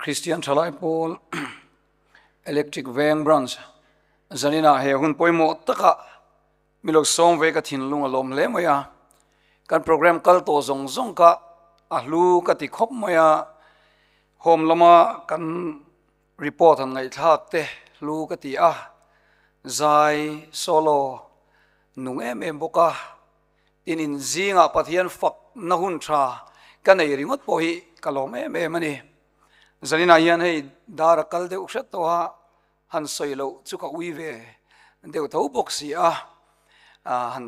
Christian Thalai Paul Electric Veng Branch zanina he hun poimo taka milok som ve ka thinlung alom le maya kan program kal to zong zong ka ahlu ka ti khop maya hom lama kan report an ngai thak te lu ka ti a zai solo nung em boka in zinga pathian fak nahun tha kan ei ringot po hi kalom em ani zanina hian hei dar kal de ukshat to ha han soilo chuka ui ve deu tho boxi a han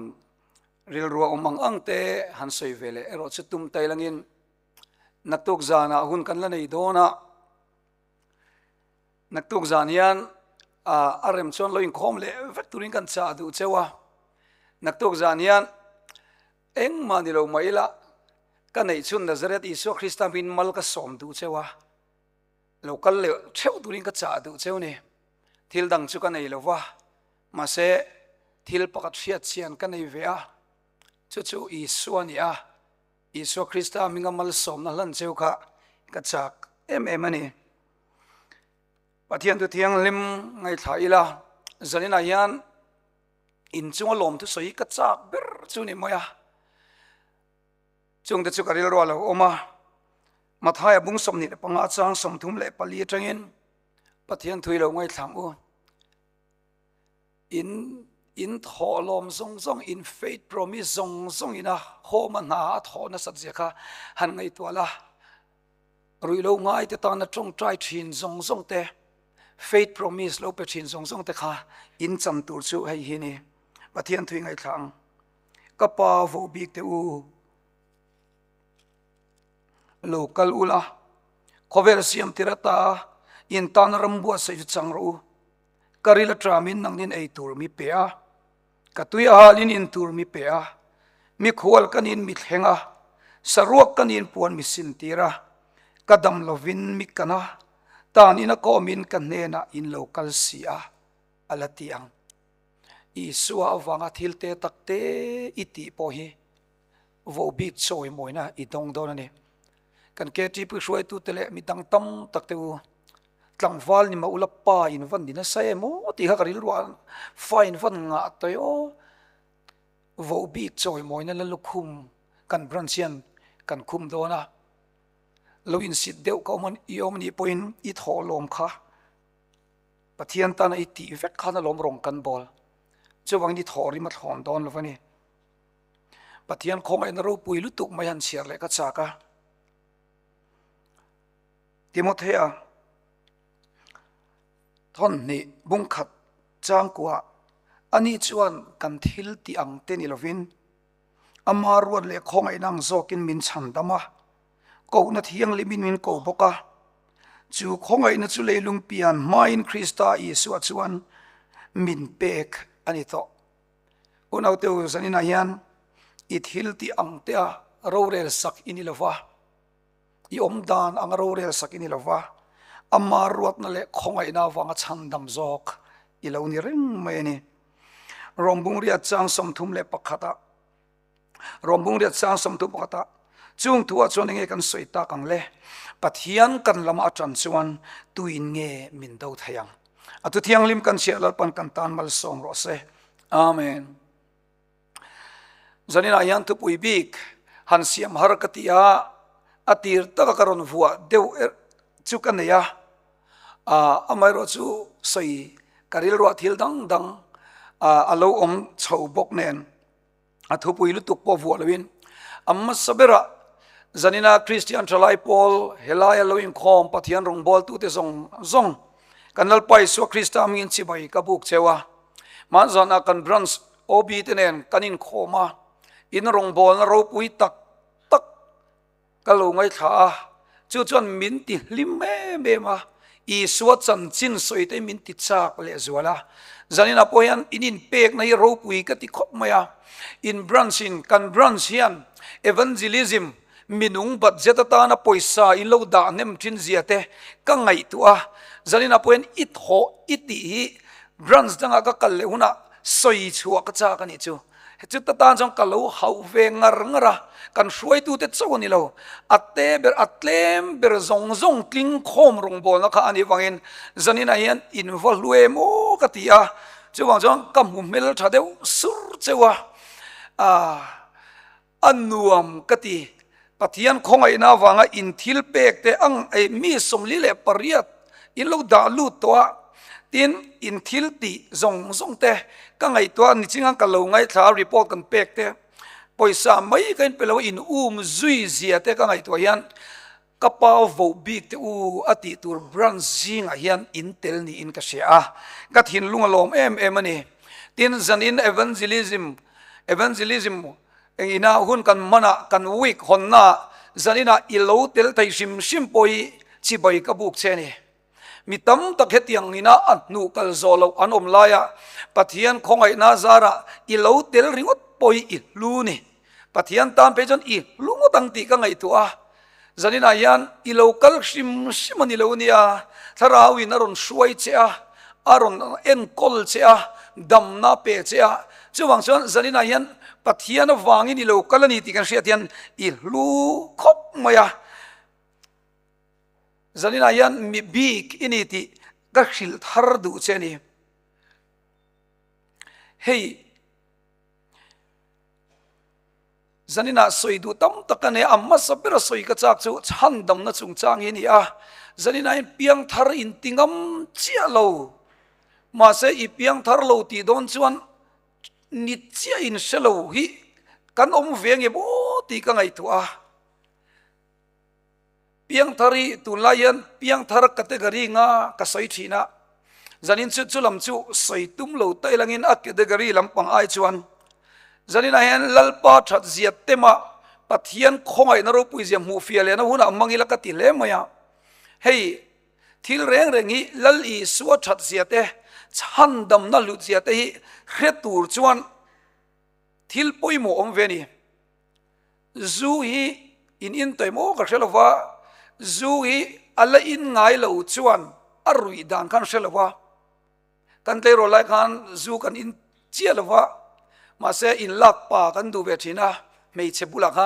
ril ruwa umang ang te han soi vele ero chutum tailangin naktuk zana hun kan la nei dona naktuk zan hian arem chon loin khom le factory kan cha du chewa naktuk zan hian eng manilo maila kanei chun nazaret isu Christa bin mal ka som du chewa local le cheu during ka cha du cheu ni thil dang chu kanei lowa ma se thil pakat fiat sian kanei ve a chu isu ania isu Christa minga mal som na lan cheu kha ka chak em ani pathian tu thiang lim ngai thaila zanina yan in chunga lom tu soi ka chak ber chu ni moya chung te chu karil ro lo oma mathaya bung som ni panga chang som thum le pali tangin pathian thui lo ngai thlang u in tholom zong in faith promise zong ina homa na thona satje kha han ngai twala ruilo ngai te ta na trong trai thin zong te faith promise lo pe thin zong te kha in cham tur chu hei hi ni pathian thui ngai thlang kapa vo bik te u local ula cover siam tirata in tan rambua sai changro karila tramin nangin ei tur mi pea katuya halin in tur mi pea mi khwal kanin mi thenga saruak kanin puan mi sintira kadam lovin mi kana tan ina komin kanena in local sia alatiang isua awanga thilte takte iti pohi vo bit choi moina idong donani kan ke ti pu shoi tu tele mi tang tam takte u tlangwal ni ma ulap pa in van dina sai mo ti ha karil ruan fine van nga toyo vo bit choi moina la lukhum kan branchian kan khum dona loin sit deu ka mon iom ni point I tholom kha pathian ta na iti vek khana lom rong kan bol chawang ni thori ma thon don lovani pathian khong ai na ro pui lutuk mai han siar le ka chaka Timothea thon ni bung khat chang kwa ani chuan kan thil ti ang te ni lovin amar ruat le khong ai nang zokin min chan dama ko na thiang limin min ko boka chu khong ai na chu leilung pian main Christa Isu chuan min pek ani to unau te zanina hian I thil ti ang te a rorel sak ini lova I omdan ang rorel sak ini lova amar ruat na le khong ai na wanga chandam zok ilaw ni ring mai ni rombung ria chang som thum le pakhata rombung ria chang som thum pakhata chung thua chon nge kan soita kang le pathian kan lama atran chuan tuin nge min do thayang atu thiang lim kan sialal pan kan tan mal som ro se amen zanina yan tu pui bik han siam har katia atir ta karon vuwa deu chu kan ya amai ro chu soi karil ro thil dang alo om chho bok nen athu pui lu tuk po vuwa lawin amma sabera zanina Christian Thalai Paul helaya loin khom pathian rong bol tu te zong kanal pai so Christa min chi bai ka buk chewa man zana kan branch obi tenen kanin khoma in rong bol na ro pui tak kalo ngai tha chu chon min ti lim me ma I suat chan chin soi te min ti chak le zwala zanina poyan inin pek na ro pui ka ti khop maya in branching kan branch hian evangelism minung budget ta na poisa I lo da nem thin ziate ka ngai tu a zanina poyan it ho iti branch danga ka kal le una soi chua ka cha ka ni chu จุดตานจงกะโลเขาเวงังระกันช่วยตูเตจวนี่เราอัตเตเบอร์อัตเลมเบอร์ซงกลิ้งโคมรงบอลนะคะอันนี้ฟังเองจันนี่นายนอินวอลลุเอโมกติอาจะว่าจงกำมุมเมลชาเดวสุรเจวะอันนัวมกติปฏิยันคงไอ้นาวังอินทิลเปกเตอังไอ้มีสมลิเลปริยัตอินลูดาลูตัวตินอินทิลติซงเตก็ไงตัวนี่จริงๆกันเราไงถ้ารีพอร์ตกันเปกเตปอยสามไม่กันเป็นเราอินจุยเสียเตก็ไงตัวยันกระเป๋าโวบิกเตอติตัวบรันซิงยันอินเทลนี่อินกษเชียกัดหินลุงลมมันนี่ตินจันอินเอวันเจลิซึมอินาหุ่นกันมันกันวิกคนน่ะจันอินาอิโลเตลไทชิมปอยชิบอยกบุกเชนี่มีตั้มตะเคียงอินาอันนูกัลโซโลอันอมลายะปะเทียนคงไอนาซาระอิโลเตลริงดปอยอิลูนี่ปะเทียนตามไปจนอิลุงตั้งตีกันไงตัวจันอินายันอิโลกัลชิมันอิโลเนียถ้าเราวินารอนช่วยเจ้าอารอนเอ็นกอลเจ้าดัมนาเปเจ้าจะวังชนจันอินายันปะเทียนวางอินอิโลกัลนี่ตีกันเสียเทียนอิลูคบมายาจันนี่นายันมีบีกอินิติกักชิลทาร์ดูเชนี่เฮ้ยจันนี่นาสวยดูตั้มตะกันเนอัมมาสับเบรสวยกระจากจูชันดำนัจุงจางเฮนี่จันนี่นายันเปียงทาร์อินติงมเจียโลมาเสอีเปียงทาร์โลตีโดนชวนนิจเจียอินเชโลฮีกันอมเวียงเอโบตีกันไงตัวเพียงทารีตุลายันเพียงทาร์กัตเกอรีงากษย์ชีนะจันินชุลำชูสวยตุ้มโลตัยลังอินอักเกกอรีลำปังไอชวนจันินอายันลัลปาชัดเสียเตมาปัทยันคงไอนรปุยเสียมูฟิเอเลนะหุ่นมังอิลักติเลมยาเฮ้ยทิลเร่งนี้ลัลอีสวชัดเสียเตชันดำนัลุเสียเตฮิเรตูร์ชวนทิลปุยโมอมเวนีจูฮีอินตัวโมกเชลวาจูฮีอะไรอินไงเราชวนอรุยดานกันเชลวะกันเตโรไลกันจูกันอินเจียลวะมาเสอินลักปากันดูเวทีนะไม่เชบุลัก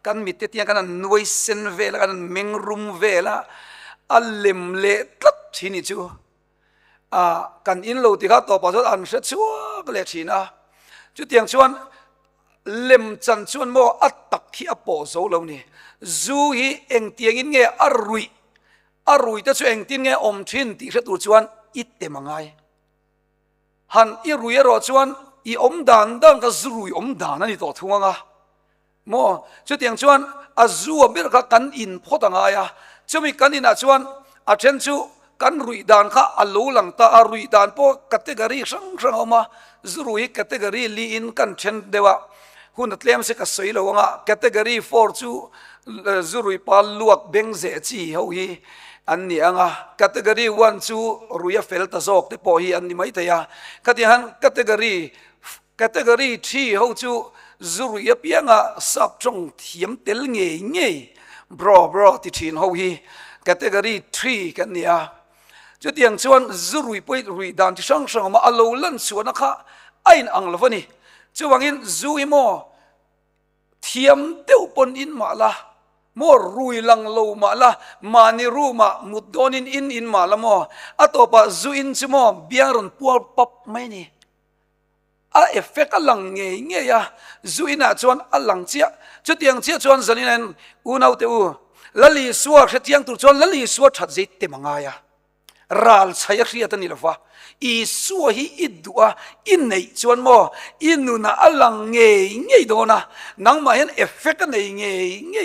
กันมิเตตียกันนวยเซนเวลกันเมงรุมเวลอัลเลมเลตัดทีนี้จูกันอินโลติครับต่อไปจนอันเสชัวก็เลทีนะจุดเตียงชวนเล่มจันชวนโมอัตตักที่อโปโซเหล่านี้จูฮีเองเตียงอินเงอรุยแต่ช่วยเองตีนเงอมทินตีเสตุชวนอิตเตมังไงหันอิรุยรอชวนอีอมดานดังก็รุยอมดานนั่นนี่ต่อทุ่งอ่ะโมจุดเตียงชวนอาจูเบิร์กกันอินพอตังไงอ่ะจะมีกันอินอาชวนอาเชนชูกันรุยดานข้าอัลลูหลังตาอารุยดานพวกคัตเตอรี่สังเอามารุยคัตเตอรี่ลีอินกันเช่นเดียวหุ่นเตลียมสิกสวยเลยว่าคัตเตอรี่ฟอร์จูรุยปาลวกเบงเซจีเฮาฮีอันนี้อ่ะคัตเตอรี่วันจูรุยเฟลตาซอกเตปอฮีอันนี้ไม่ได้ยาคัตยันคัตเตอรี่ที่เฮาจูรุยเปียงสับจงเทียมเตลเงี้ยบรอที่ชินเฮาฮีคัตเตอรี่ที่กันเนี่ยจุดยังชวนรุยไปรุยดานที่ช่างมาอโลลันชวนนะคะไอ้อังลวนี่จะว่างินจุยโมเทียมเตียวปนอินมาละโมรุยลังโลมาละมานิรูมามุดโดนินอินมาละโมอัตโตปะจุอินชิโมเบียรุนปัวปับไม่นี่เอฟเฟกต์ลังเงี้ยจุอินะชวนลังเจียจุดยังเจียชวนสันนินอุณเอาเตอูลลีสวดเทียงตุชวนลลีสวดชัดเจตเตมังไงรัลใช้เรียตันนี่ละฟ้าอีสัวฮีอิดัวอินในชวนโมอินุน่าอลังเงยโดนะนังมาเห็นเอฟเฟกต์ในเง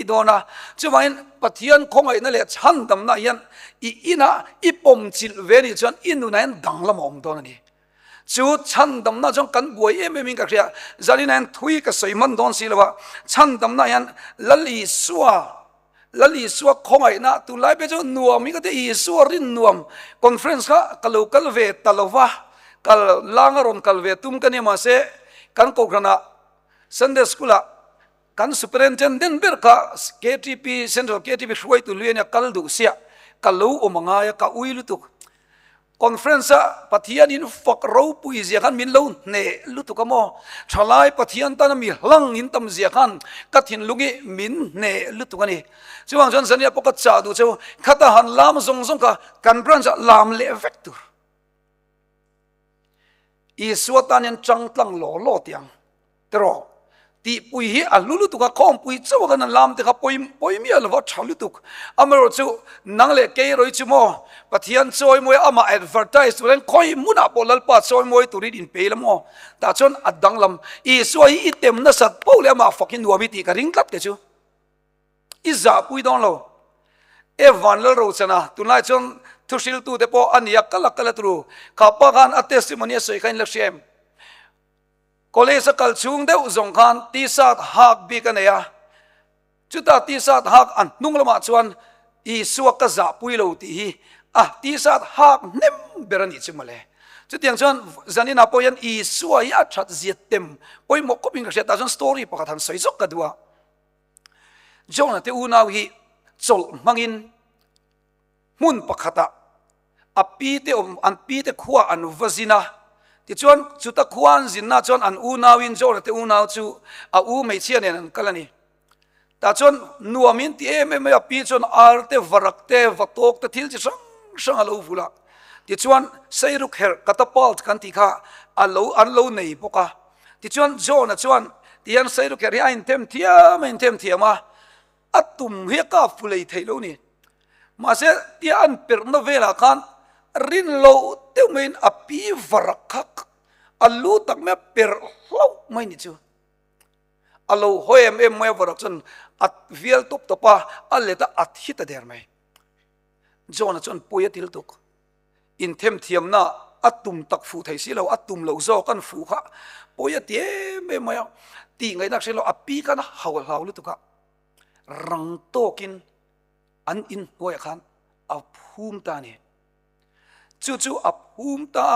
ยโดนะจะมาเห็นปฏิยันคงไอ้นั่นแหละฉันดำน่าเห็นอีน่ะอีปมจิลเวนิชวนอินุน่าเห็นดังละมองโดนนี่จูฉันดำน่าจงกันบวยไม่มีกับเรียจารินันทุยกับสวยมันโดนสิละว่าฉันดำน่าเห็นลลีสัวแล้วลีสวกคงไอ้นะตุลายไปจนนัวมีก็ได้อีสวรินนัวคอนเฟรนซ์ค่ะกัลกัลเวตลวะกัลลางรอนกัลเวตุมกันเนี่ยมาเสกันโคกระซันเดย์สคูล่ะกันซูเปอร์เอนเทนเดนเบอร์ค่ะ KTP เซ็นทรัล KTP ช่วยตุลีเนี่ยกัลดูเสียกัลลูอมังไงกัอุยลุตุก conference pathian in fak ro pui zia kan min lo ne lutu kamo thalai pathian tan mi hlang in tam zia kan kathin lungi min ne lutu kani chuang jon sania pokat cha du chu khata han lam zong zong ka kan branch lam le vector i suatan yan chang tlang lo tiang tero ti pui hi alulu tu ka khom pui chaw kan lam te ka poi mi alwa thalu tuk amaro chu nang le ke roi chu mo pathian choi moi ama advertise len khoi muna bolal pa choi moi turin in pe lamo ta chon adang lam i suai i tem na sat po le ma fucking nuami ti ka ring kat ke chu i za pui don lo e van lo ro chana tunai chon thusil tu te po ania kala tru khapa kan a testimony soi kain la shem college kal chung deuh zong khan t-shirt hak bi ka neya chuta t-shirt hak an nung lama chuan i suak ka za pui lo ti hi t-shirt hak nem berani chumale chutiang chuan zanina poyan i suai a that ziat tem poi mo koping ka ta chuan story pakhat han soi zok ka duwa jona te unaw hi chol mangin mun pakhata api te an pi te khuwa an vazina ti chuan chuta khuan zinna chuan an unawin jona te unaw chu a u mei chian en an kalani ta chuan nuamin ti em api chuan arte varakte vatok te thil chi sang alo vula ti chuan seiruk her katapalt kan ti kha alo nei boka ti chuan jona chuan tian seiruk her hi in tem thiama atum he ka fulei theilo ni ma se tian per no vela khan rin lo te main api varakak alu tak me per lo mai ni chu alo hoem mai varak chun at vial top topa aleta at hita der mai jona chon poya til tuk in them thiam na atum tak fu thai si lo atum lo zo kan fu kha poya tie me mai ti ngai nak se lo api kan haw lu tuka rang tokin an in poya khan a phum ta ni chu a phum ta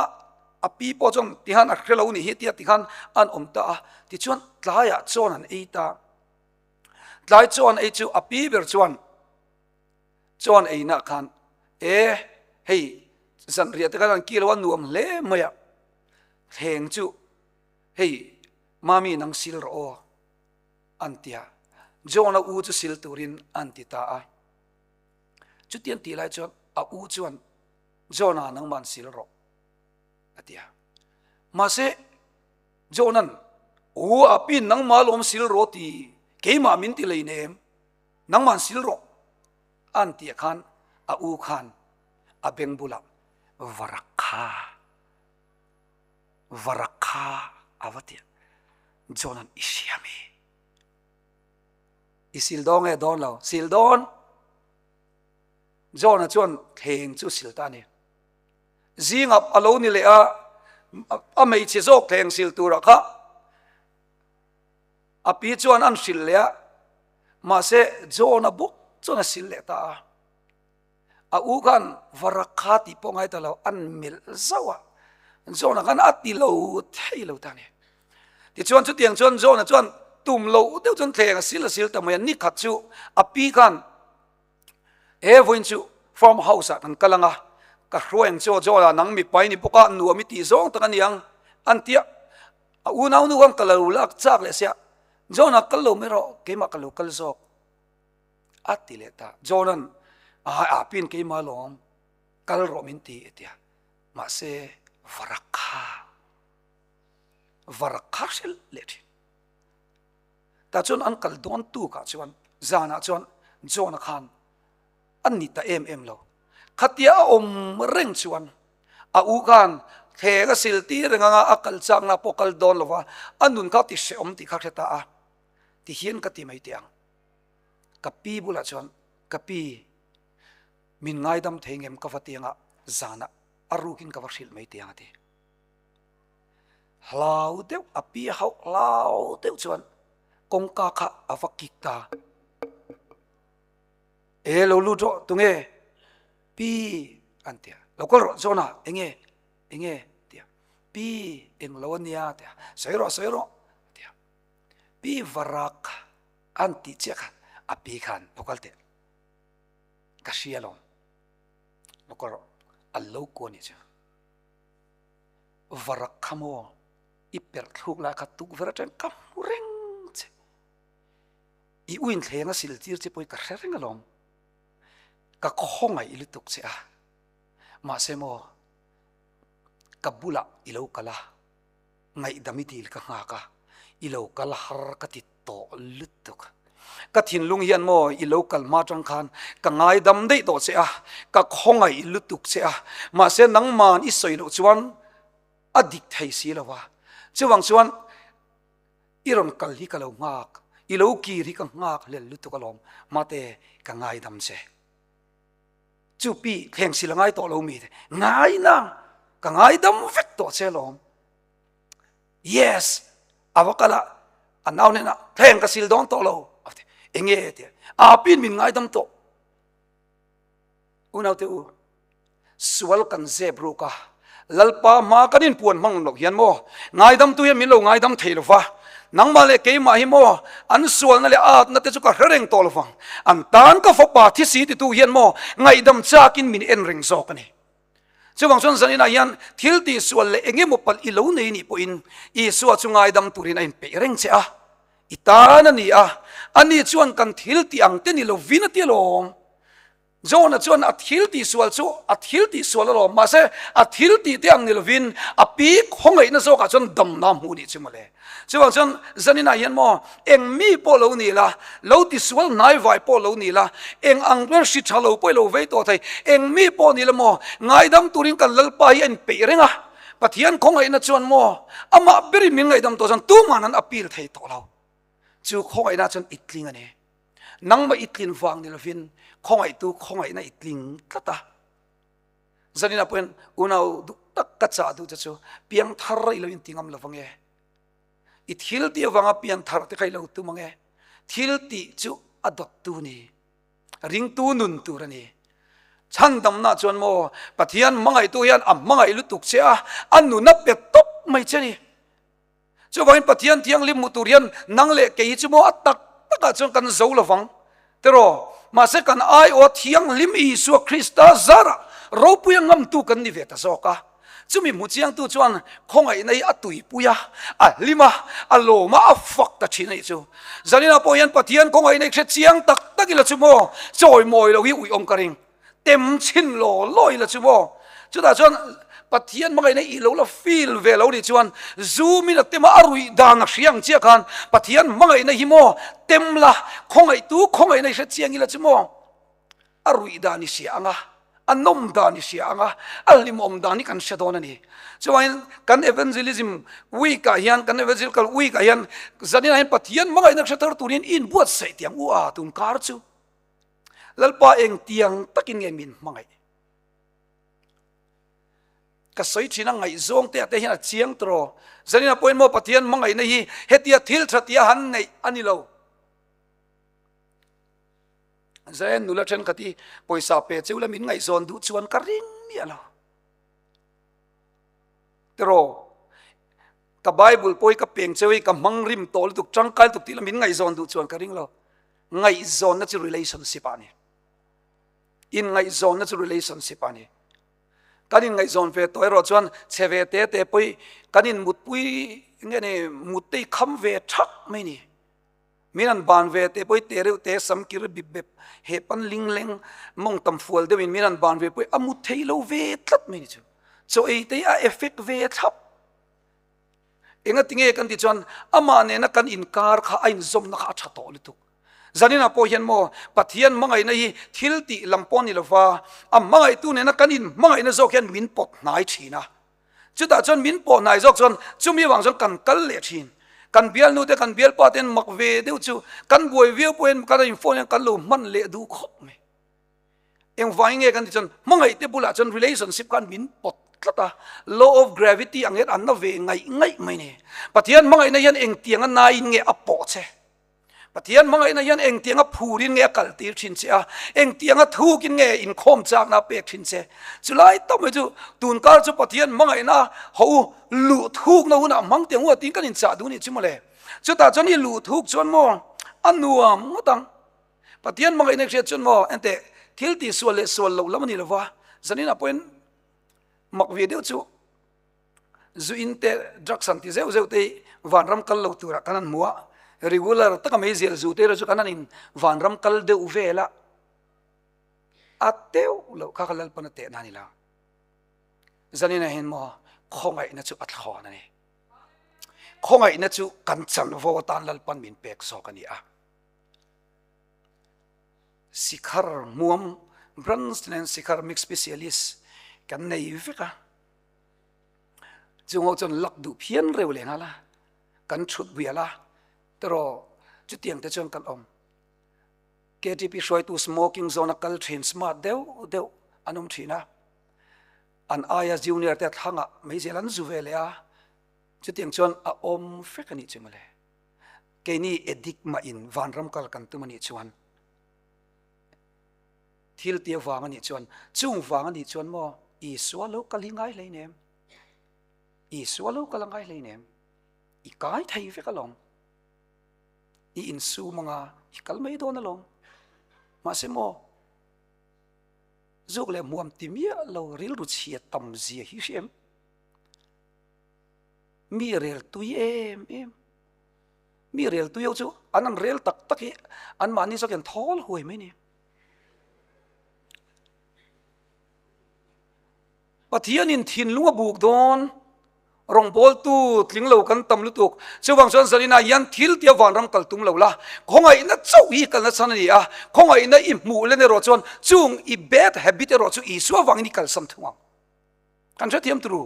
api po chong tihan akrelo ni hi tia tikhan an omta ti chuan tlaya chon an eita tlai chon ei chu api ber chuan eina khan hei zan ria te kan kilwan nuam le maya heng chu hei mami nang sil ro antia jona u chu sil turin antita a chu tian ti lai chuan a u chuan jona nang man sil ro atia mase jonan u apin nang malom sil ro ti keima min ti leinem nang man sil ro antia khan a u khan a beng bula varakha avatia jonan isiami isil dong e don lo sil don jona chuan theng chu sil ta ni zingap alo ni le a mei chi zok theng sil tu ra kha api chuan an sil le ma se jona buk chona sil le ta a u kan varakha ti pongai ta lo an mil zawa jona kan ati lo thei lo ta ni ti chuan chu tiang chuan jona chuan tum lo deuh chuan theng sil ta mai ni khat chu api kan voin chu from house kan kalanga ka hroeng cho jola nang mi pai ni poka nu mi ti zong ta kaniang antia a u nau nu kan kalo lak chak le sia jona kalo mero keima kalo kal zok atileta jonan a pin keima lom kal romin ti etia ma se varakha sel leti ta chon an kal don tu ka chuan zana chon jona khan anita em lo khatia om reng chuan a u kan thega silti renga akal chang na pokal don lova anun ka ti se om ti kha ta a ti hian ka ti mai tiang kapi bula chuan kapi min ngai dam thengem ka fatianga zana arukin ka varsil mai tiang ati hlau deuh api hlau deuh chuan kongka kha avakikta lo lu jo tunge pi antia lokol zona enge tia pi englonia tia soiro tia pi varak anti chekha api khan pokalte kashialom lokol allo ko ni cha varak khamo iper thuk la khatuk verateng kam reng che I uin thenga siltir che poi ka reng alom ka khongai ilutuk che a ma semo kabula ilo kala ngai damitil ka ngaka ilo kala har ka ti to lutuk ka thin lung hian mo I local ma tang khan ka ngai dam dei to che a ka khongai lutuk che a ma se nang man I soilo chuan adik thei si lawa chuwang chuan iron kal hi ka lo ngak I lo ki ri ka ngak le lutuk alom mate ka ngai dam che chu pi theng silangai to lo mi ngai na ka ngai dam vek to che lom yes awakala anaw ne na theng ka sil don to lo enge te apin min ngai dam to unaw te u sual kan zebru ka lalpa ma kanin puan mang lo hian mo ngai dam tu hian min lo ngai dam thei lo fa nang ma le ke ma hi mo an sual na le at na te chu ka reng to lo fa an tan ka fopa thi si ti tu hian mo ngai dam chakin min en ring zo ka ni chuwang chon zanina hian thil ti sual le enge mo pal I lo nei ni po in I suwa chu ngai dam turin in pe reng che a itana ni a ani chuan kan thil ti ang te ni lo vina ti lom zona chuan a thil ti sual chu a thil ti sual lo ma se a thil ti te ang ni lo vin a pi khongai na zo ka chon dam na mu ni chumale chuwang chon zanina hian mo eng mi po lo ni la lo ti sual nai vai po lo ni la eng ang ber si thalo po lo ve to thai eng mi po ni la mo ngai dam turin kan lalpa hi en pe renga pathian khongai na chuan mo ama beri min ngai dam to chan tu manan apil thei to lo chu khongai na chon itling ani nang ma itlin wang ni lovin khongai tu khongai na itling tata zanina pen unau tak ka cha du chu piang thar rai lo in tingam lawange I thil ti awanga piang thar te kai lo tu mange thil ti chu adot tu ni ring tu nun tu rani chan dam na chuan mo pathian mangai tu hian am mangai lu tuk che a anu na pe top mai chani chu wain pathian thiang lim muturian nang le ke chu mo atak taka chon kan zo lawang tero ma se kan ai o thiang lim I su Krista zara ro puyang ngam tu kan ni ve ta zoka chumi mu chiang tu chuan khongai nei atui puya a lima a loma a fak ta chinai chu zanina po yan pathian khongai nei khe chiang tak takila chumo choi moi lo hi ui om karing tem chin lo loi la chumo chu da chuan pathian mangai nei I lo la feel ve lo ni chuan zoom in tema arui dang hriang chia khan pathian mangai nei hi mo tem la khongai tu khongai nei khe chiang ila chumo arui da ni sia anga anom da ni sia anga alim om da ni kan shadona ni chuan kan evangelism week a hian kan evangelical week a hian zanina hian pathian mangai na khatar turin in buat sai tiang u a tun kar chu lalpa eng tiang takin nge min mangai ka soi china ngai zong te te hian chiang tro zanina point mo pathian mangai na hi hetia thil thatia han nei ani lo zain nula chen khati poisa pe cheula min ngai zon du chuan ka ring mi alo tro ka bible poi ka peng chewi ka mangrim tol tuk tangkal tuk tila min ngai zon du chuan ka ring lo ngai zon na chu relationship ani in ngai zon na chu relationship ani kanin ngai zon ve toy ro chuan cheve te te poi kanin mut pui nge ne mut te kham ve thak mai ni minan ban ve te poi te re te sam kir bib beb he pan ling leng mong tam fual de min minan ban ve poi amu thei lo ve tlat mai ni chu so e te a effect ve thap enga tinge kan ti chuan ama ne na kan inkar kha ain zom na kha tha to lu zanina po hian mo pathian mangai na hi thil ti lampon ni lova am mangai tu ne na kanin mangai na zok hian min pot nai thina chuta chon min po nai zok chon chumi wang chon kan kal le thin kan bial nu te kan bial pa ten mak ve deu chu kan boi view poen kan in phone kan lo man le du khop me eng vai nge kan ti chon mangai te bula chon relationship kan min pot tlata law of gravity anget an na ve ngai ngai mai ne pathian mangai na hian eng tiang na in nge apo che pathian mangai na yan eng tianga phurin nge kal tir thin che a eng tianga thukin nge in khom chak na pek thin che chulai to me chu tun kar chu pathian mangai na ho lu thuk na una mang tiang wa tin kan in cha du ni chimole chu ta chon hi lu thuk chon mo anuam ngotang pathian mangai na che chon mo ente thil ti sual le sual lo lamani lova zanina point mak video chu zu inte drug san ti zeu te van ram kal lo tura kanan muwa regular ta ka mai zel zu te ro kanan in van ram kal de uvela ateu lo ka kalal pan te na ni la zanina hen mo khongai na chu at kho na ni khongai na chu kan chan vo tan lal pan min pek so kani a sikhar muam Branston sikhar mix specialist kan nei veka chung chon lak du phian reu le ngala kan thut biala tero chu tiang te chon kan om KTP shoi tu smoking zone kal thin smart deu anum thina an aya junior te thanga mai zelan zuwele a chu tiang chon a om fekani chimale ke ni edik ma in van ram kal kan tu mani chuan thil tia wang ani chuan chung wang ani chuan mo I swallow kalingai le nem I swallow kalangai le nem I kai thai ve kalong I insu mga I kalmai do na long ma se mo zuk le muam timia lo ril ru chia tam zia hi shem mi rel tu em mi rel tu yo chu anan rel tak tak hi an mani so ken thol hoi me ni pathian in thin lunga buk don rong bol tu tling lo kan tam lu tuk chuwang chuan zarina yan thil tia van ram kal tum lo la khongai na chau hi kal na chan ni a khongai na I mu le ne ro chuan chung I bad habit ro chu I suwa wang ni kal sam thuang kan cha thiam tru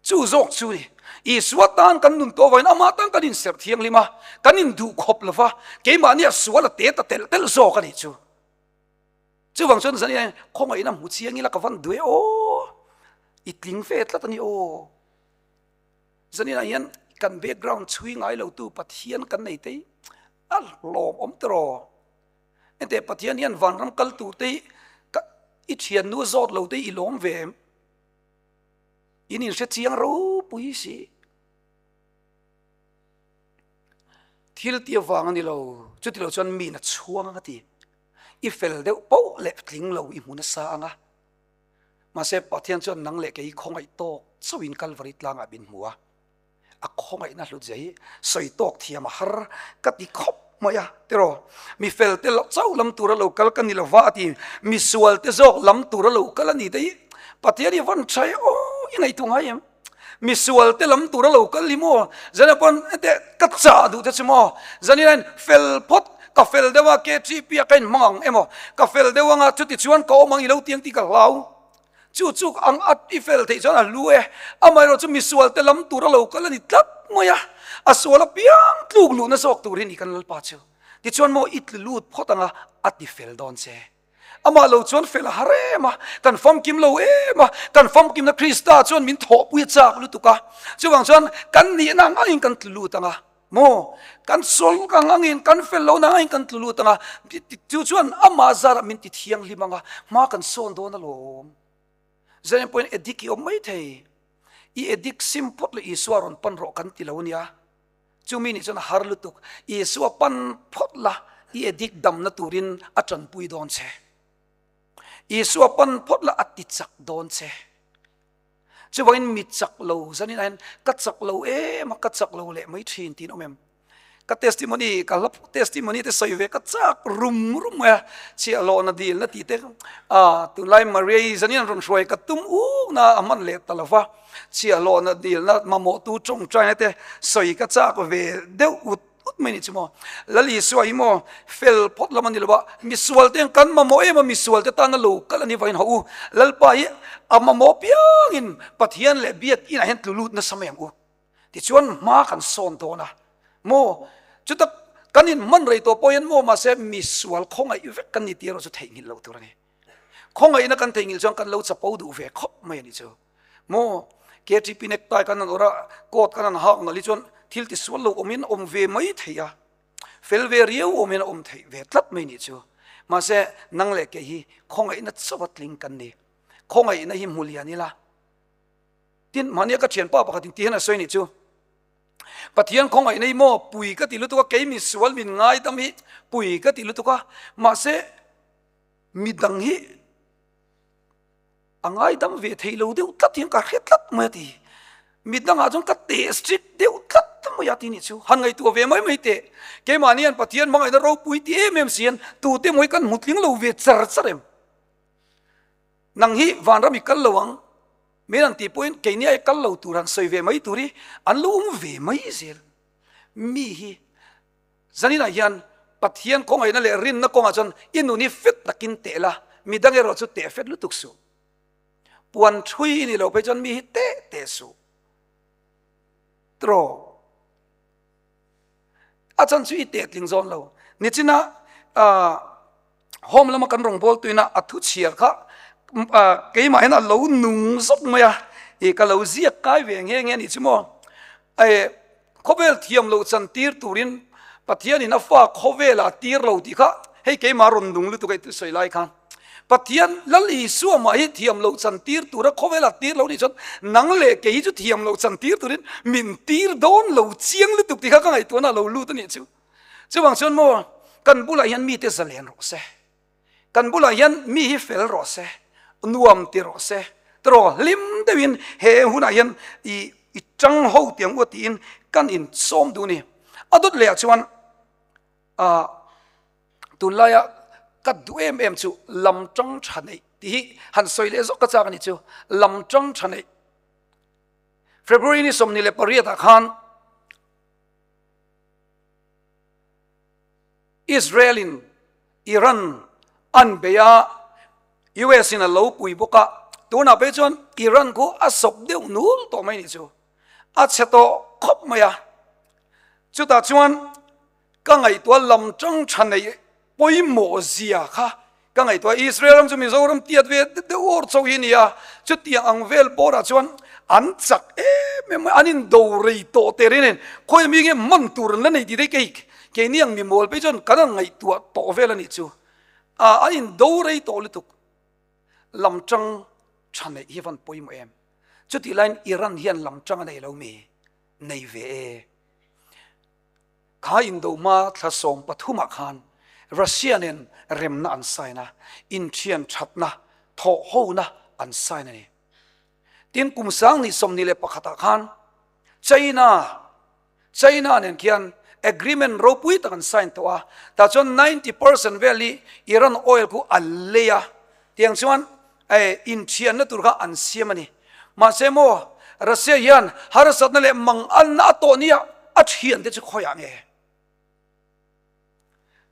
chu zok chu ni I suwa tan kan nun to wain ama tan kan in ser thiang lima kan in du khop lova ke ma ni suwa la te ta tel zo kan ni chu chuwang chuan zarina khongai na mu chiang ila ka van due o itling fet la tani o zanina yan kan background chui ngai lo tu pathian kan nei te al lom om tro ente pathian yan van ram kal tu te I thian nu zot lo te I lom ve inin se chiang ro pui si thil tia wang ani lo chu ti lo chuan mi na chuang ati I fel de po le tling lo I mun sa anga ma se pathian chuan nang le ke I khongai to chuin kalvari tlanga bin muwa a khongai na hlu jai soi tok thiam har kati khop maya tero mi fel te lo chau lam tura lo kal kan ni lo wa ti mi sual te zok lam tura lo kal ani dei pathian I van chai o inai tu ngai em mi sual te lam tura lo kal limo zana pon te katcha du te chimo zanian fel pot ka fel dewa ke chi pia kain mang emo ka fel dewa nga chuti chuan ko mang I lo tiang ti ka lau chu ang at I fel te chana lue amai ro chu mi sual te lam tura lo kal ani tlak moya aswala piang tlug lu na sok turin I kan lal pa chu ti chuan mo it lut photanga at ti fel don che ama lo chuan fel hare ma kan fam kim lo ma kan fam kim na krista chuan min tho pui chak lu tuka chuwang chuan kan ni nang angin kan tlu tanga mo kan sol kang angin kan fel lo nang angin kan tlu tanga chu chuan ama zara min ti thiang limanga ma kan son do na lo zan point edik I mai thei I edik simpot le iswaron pan ro kan tilawnia chumi ni chon har lutuk iswa pan photla I edik dam na turin atran pui don che iswa pan photla atichak don che chuwain mitchak lo zanin an katchak lo ma katchak lo le mai thin tin omem ka testimony ka lap testimony te soive ka chak rum ya chi alona dil na ti te tu lai maria zanin ron shoi ka tum na aman le talawa chi alona dil na mamo tu chong chai te soi ka chak ve deu ut meni chimo lali swai mo fel pot laman dilwa miswal te kan mamo ma miswal te tan lo kala ni vain hu lalpa I amamo piang in pathian le biat ina hen tlulut na samem u ti chuan ma kan son to na mo chutak kanin man rei to poyan mo ma se miswal khongai ve kan ni tiro chu theingil lo turani khongai na kan theingil chang kan lo chapo du ve khop mai ni chu mo KTP nek tai kan ora kot kan ha ngali chon thil ti swallow omin om ve mai theya fel ve riu omin om thei ve tlat mai ni chu ma se nang le ke hi khongai na chawat ling kan ni khongai na hi muliani la tin mania ka thian pa pakhatin ti hena soi ni chu pathian khongai nei mo pui ka ti lu to ka ke mi swal min ngai tam hi pui ka ti lu to ka ma se midang hi angai dam ve thei lo deu tlat hin ka khet lat ma ti mi dang a jong ka te strict deu tat mo ya ti ni chu han ngai tu ve mai te ke mani an pathian mangai da ro pui ti em sian tu te moi kan mutling lo ve char charem nang hi van ram ikal lawang meran ti point ke ni ai kal lo turan soi ve mai turi an lo ve mai zir mi hi zanina yan pathian ko ngai na le rin na ko nga chon inu ni fit takin te la mi dang e ro chu te fet lu tuk su puan thui ni lo pe chon mi hi te su tro a chan chu i te tling zon lo ni china hom lama kan rong bol tuina athu chiar kha ke ma na lo nung sok maya e ka lo zia kai ve nge ni chumo ai khobel thiam lo chan tir turin pathian in afa khowela tir lo ti kha hei ke ma ron dung lu tu kai tu soi lai khan pathian lali su ma hi thiam lo chan tir tura khowela tir lo ni chon nang le ke hi chu thiam lo chan tir turin min tir don lo chiang lu tu ti kha ka ngai to na lo lu tu ni chu wang chon mo kan bula yan mi te zalen ro se kan bula yan mi hi fel ro se nuam ti ro se tro lim dewin he huna yan i chang ho tiang wo tin kan in som du ni adut le chuan tulaya ka duem chu lam chang chanei ti han soi le zo ka cha ni chu lam chang chanei February ni som ni le pariata khan Israelin Iran an beya US in a low pui boka tuna pe chon Iran ko asop deu nul to mai ni chu a cheto khop maya chu ta chuan ka ngai to lam chang chanei poi mo zia kha ka ngai to Israel chu Mizoram tiat ve de or chau hi nia chu tiang ang vel pora chuan an chak me anin do rei to terin khoi mi nge man tur na nei di dei ke niang mi mol pe chon kana ngai to vel ani chu anin do rei to lutuk lam chang chanei hi van poi mo em chu ti line Iran hian lam chang nei lo mi nei ve kha indo ma thlasom pathuma khan Russia nen remna an saina in thian thatna tho ho na an saina ni tin kum sang ni som ni le pakhata khan China nen kian agreement ro pui tan sign to a ta chon 90% valley Iran oil ku alleya tiang chuan in thian na tur kha an siamani ma semo Russia yan har sat na le mang an na to nia a thian te chu khoya nge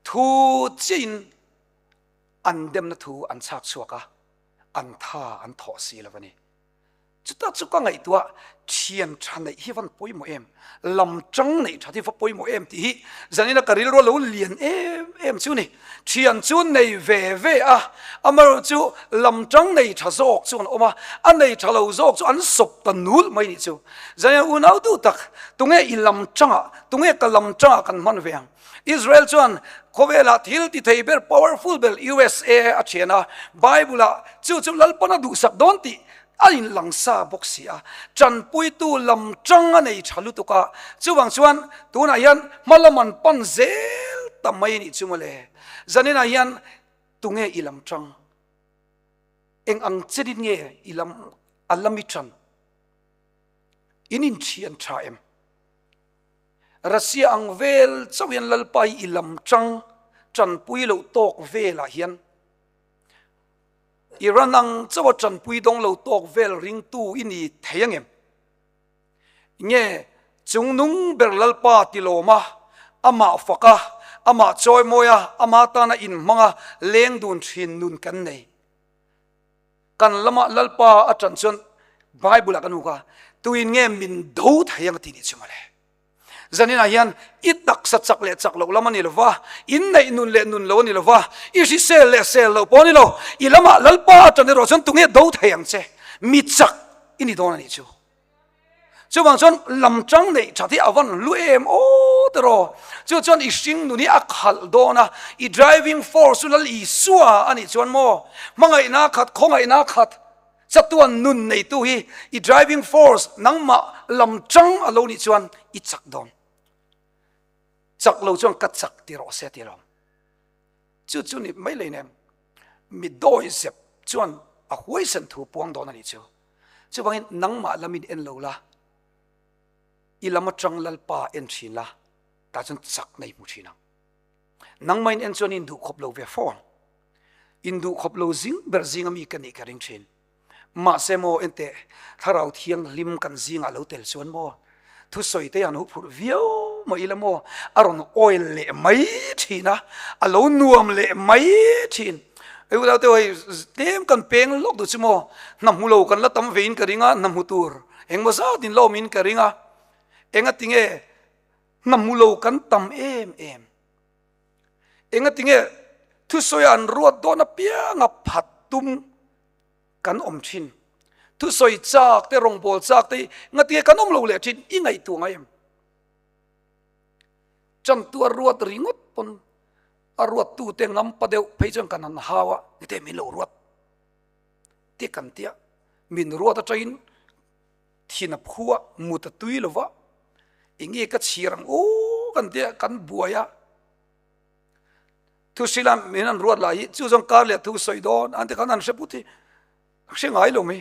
thu chin an dem na thu an chak chuaka an tha an tho si lavani chuta chuka ngai tua thian thanai hi van poi mo em lam chang nei thati fa poi mo em ti hi zanina karil ro lo lian em chu ni thian chu nei ve a amar chu lam chang nei tha zok chu an oma an nei tha lo zok chu an sop ta nul mai ni chu zanya unau du tak tunge i lam changa tunge ka lam changa kan man veang Israel chuan khowela thil ti theiber powerful bel USA a chena Bible chu lalpana du sak don ti ain langsa boxia chan pui tu lam changa nei thalu tuka chuwang chuan tuna yan malaman pan zel tamai ni chumale zanina yan tunge ilam chang eng ang chedin nge ilam alami chan inin chian thaem Russia ang vel chawian lalpai ilam chang chan pui lo tok vela hian Iran ang chawa chan pui dong lo tok vel ring tu ini theyangem nge chungnung berlalpa tiloma ama faka ama choi moya ama tana in manga leng dun thin nun kan nei kan lama lalpa athan chon Bible kan uka tuin nge min do theyang ti ni chumale zanina hian itak sa chakle chaklo lamani lova in nei nun le nun lo ni lova isi sel le sel lo poni lo ilama lalpa tan ro chon tunge do thayang che mi chak ini don ani chu chuwang chon lam chang nei thati awan lu em o tro chu chon i sing nu ni akhal dona I driving force lal I suwa ani chon mo mangai na khat khongai na khat chatuan nun nei tu hi I driving force nangma lam chang alo ni chuan I chak don chak lo chuan ka chak ti ro se ti rom chu ni mai le nem mi doi sep chuan a huai san thu puang don ani chu bangin nangma lamin en lo la ilama chang lalpa en chin la ta chon chak nei mu thina nang main en chon in du khop lo ve phone in du khop lo zing ber zing ami kan ni ka ring chin ma se mo ente tharau thiang lim kan zing a lo tel chon mo thu soi te an hu phur vio mo ilamo aron oil le mai thina alo nuam le mai thin eu la te oi tem kan peng lok du chimo nam hu lo kan la tam vein ka ringa nam hu tur eng mo sa din lo min ka ringa enga tinge nam hu lo kan tam em enga tinge thu soi an ruat do na pia nga phatum kan om thin thu soi chak te rong bol chak te nga tinge kan om lo le thin i ngai tu ngai em chan tu ruat ringot pon aruat tu te ngam padeu pheichang kan an hawa te mi lo ruat ti kan tia min ruat a train thina phuwa muta tui lova ingi ka chirang o kan tia kan buaya thu silam min an ruat lai chu jong kar le thu soi don ante kan an seputi se ngai lo mi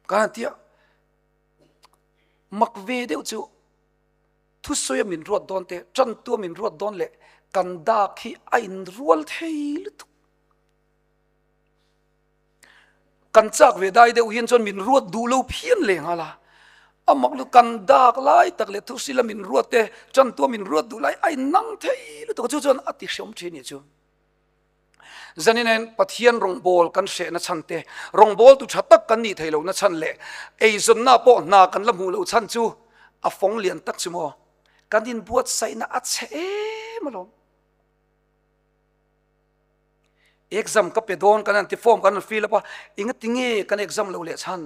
kan tia mak ve deu chu thu soi min ruat don te chan tu min ruat don le kan da khi ain rual thei lu kan chak ve dai deuh hian chon min ruat du lo phian le ngala amak lu kan dak lai tak le thu sila min ruat te chan tu min ruat du lai ai nang thei lu to chu chon ati shom thi ni chu zaninen pathian rong bol kan se na chan te rong bol tu thatak kan ni theilo na chan le ei zon na po na kan la mu lo chan chu a phong lian tak chu mo kan din buat sai na at se malom exam ka pe don kan ti form kan fill up inga tinge kan exam lo le chan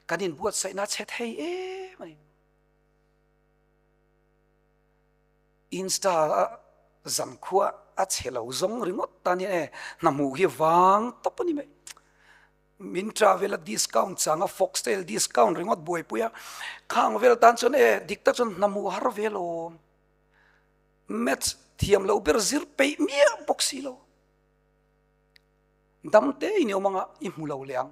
kanin buat sai na che thei mai insta zam khua a chelo zong ringot tani namu hi wang topani mai min travel discount changa foxtel discount ringot boi puya khang vel tan chon dikta chon namu har velo met thiam lo ber zir pe mia boxi lo damte ini omanga i mulo leang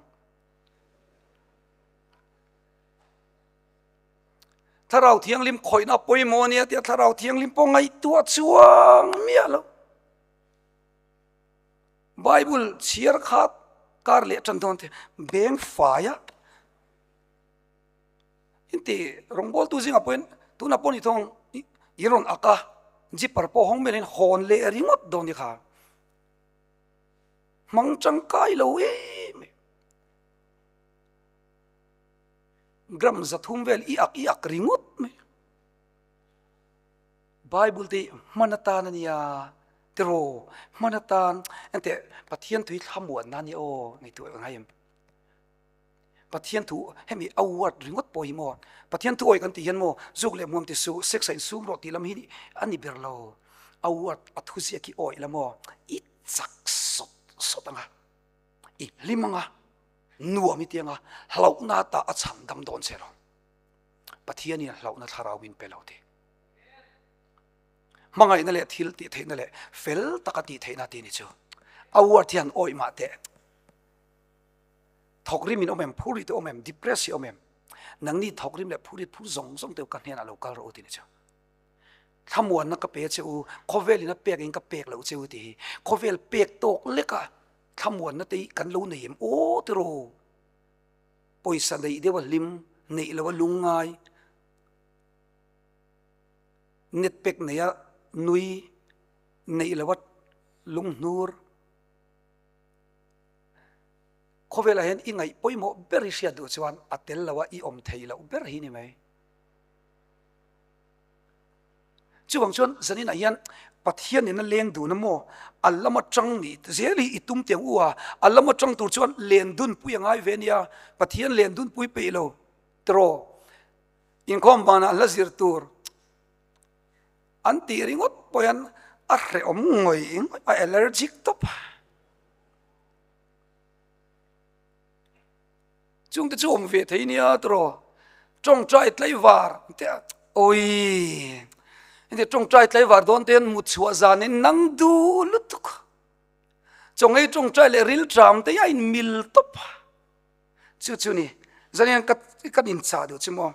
tharau thiang lim khoina poimonia tia tharau thiang lim po ngai tua chuang mia lo bible chiar khat kar le chan don te beng faya inti rongbol tu jing apoin tu na poni thong iron aka ji par po hong melin hon le ringot don ni kha mang chang kai lo gram zathum vel i ak ringot me bible te manatan ania tero manatan ante pathian thui thamuan nani o ngai tu ngai pathian thu hemi awat ringot poi mo pathian thu oi kan ti hian mo zuk le mom ti su sex and sum ro ti lam hi ani berlo awat athu sia ki oi lamo i chak sot anga i limanga nuwa mi tianga hlau na ta acham dam don sero pathiani hlau na tharau bin pelote mangai na le thil ti theina le fel takati theina ti ni chu awar thian oi ma te thokri min omem phuri te omem depression omem nangni thokrim le phuri phu zong te kan hena local ro ti ni chu thamuan na ka pe chu khovel na pek in ka pek lo chu ti khovel pek tok leka thamuan na te kan lo nei em o te ro poisa dei dewa lim nei lo lungai net pek neya nui nei lo lung nur khovela hen ingai poimo beri sia du chuan atel lawa i om thei lo ber hi ni mai chuwang chuan zanin a hian pathian in a leng du na mo allama chang ni zeli itum tiang uwa allama chang tur chuan len dun pui angai venia pathian len dun pui pe lo tro in khom bana la zir tur an ti ringot poyan a re om ngoi a allergic top chung te chum ve theinia tro chong trai tlai war te oi inde chong trai tlai war don ten mu chua zanin nang du lutuk chong ei chong trai le ril tram te ya in mil top chu ni zanian kat in cha du chimo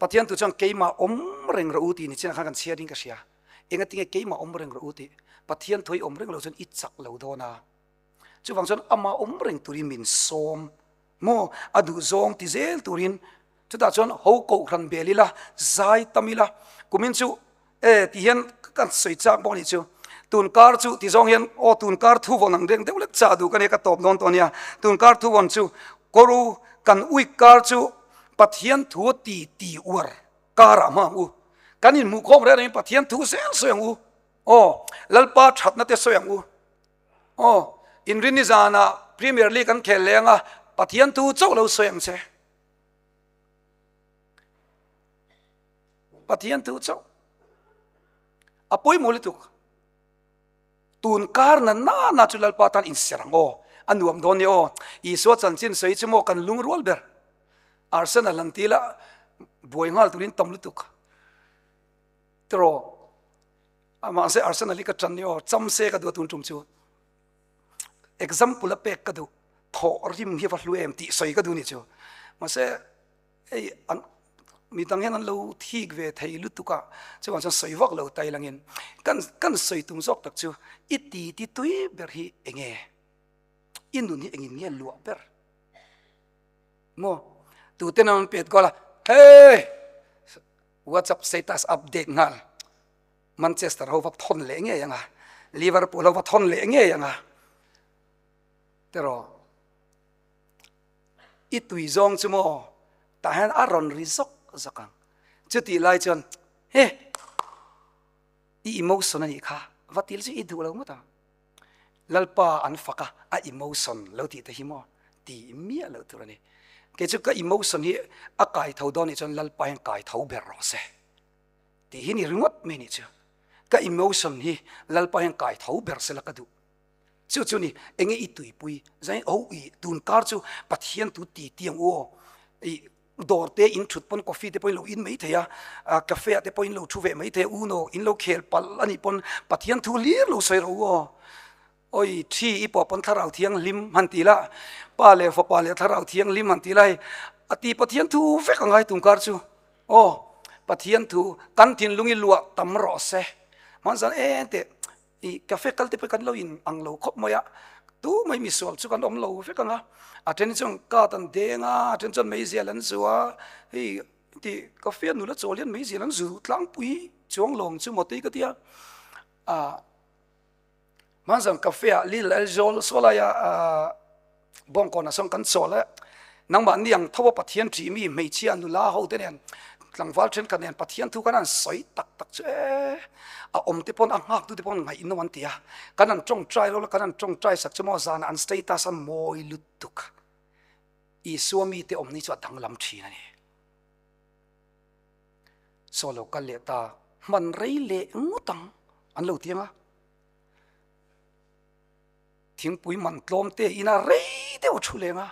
pathian tu chang keima reng ro uti ni chen khan chia ding ka sia enga tinge keima reng ro uti pathian thoi reng lo chen ichak lo dona chu wang chon ama reng turi min som mo adu zong ti zel turin chu da chon ho ko ran belila zai tamila kumin chu ti hian kan soi chak bo ni chu tun kar chu ti zong hian o tun kar thu won ang reng deulek cha du kan e ka top don tonia tun kar thu won chu koru kan ui kar chu pathian thu ti war kara ma u kanin mu khom re ni pathian thu sel soyang u o lalpa that na te soyang u o in rin ni zana premier league kan khel lenga pathian thu chau lo soyang che pathian thu chau apoi molituk tun kar na chu lalpa tan in serang o anuam don ni o i so chan chin sei chmo kan lung rol ber Arsenal antila boingal turin tamlutuk tro ama se Arsenal ka chanyo chamse ka do tun tum chu example pek ka do tho rim hi va hluem ti soi ka du ni chu ma se ei mi tang hen an lo thik ve thei lutuka chu wan soi wak lo tai langin kan soi tum zok tak chu iti ti tui ber hi enge inu ni engin nge lu ber mo tu tenon pet ko la hey WhatsApp status update ngal Manchester ho va thon le nge yanga Liverpool ho va thon le nge yanga tero itui zong chumo ta han aron rizok zakang chuti lai chon he i emotion ani kha vatil chi idu lo mata lalpa an faka a emotion lo ti ta himo ti mi lo turani ke chu ka emotion hi a kai tho don ni chon lalpa yang kai tho ber ro se ti hi ni ringot me ni chu ka emotion hi lalpa yang kai tho ber se la ka du chu chu ni enge itui pui zai o i tun kar chu pathian tu ti tiang o i dorte in thut pon coffee te pon lo in mei theya cafe te pon lo thuwe mei the uno in lo khel pal ani pon pathian thu lir lo soi ro o oi thi i po pon tharau thiang lim hantila pa le fo pa le tharau thiang lim hantilai ati pathian thu fe ka ngai tung kar chu o pathian thu kan thin lungi lua tam ro se man san te i cafe kal te pe kan lo in ang lo khop moya tu mai mi sol chu kan om lo fe ka nga attention ka tan denga attention mai zealan zuwa hi ti cafe nu la cholian mai zealan zu tlang pui chuang long chu motei ka tia manzam cafe lil aljol solaya bongko na song kan sola nang ba niang thoba pathian tri mi mei chia nu la ho te nen tlangwal then kan nen pathian thu kan an soi tak tak che a om te pon a ngak tu te pon ngai in wan tia kan an tong try lo kan an tong try sak chmo zan an status an moi lutuk i suami te om ni chu dang lam thina ni solo kal le ta man rei le ngutang an lo tianga thing pui man tlom te ina rei te u thulenga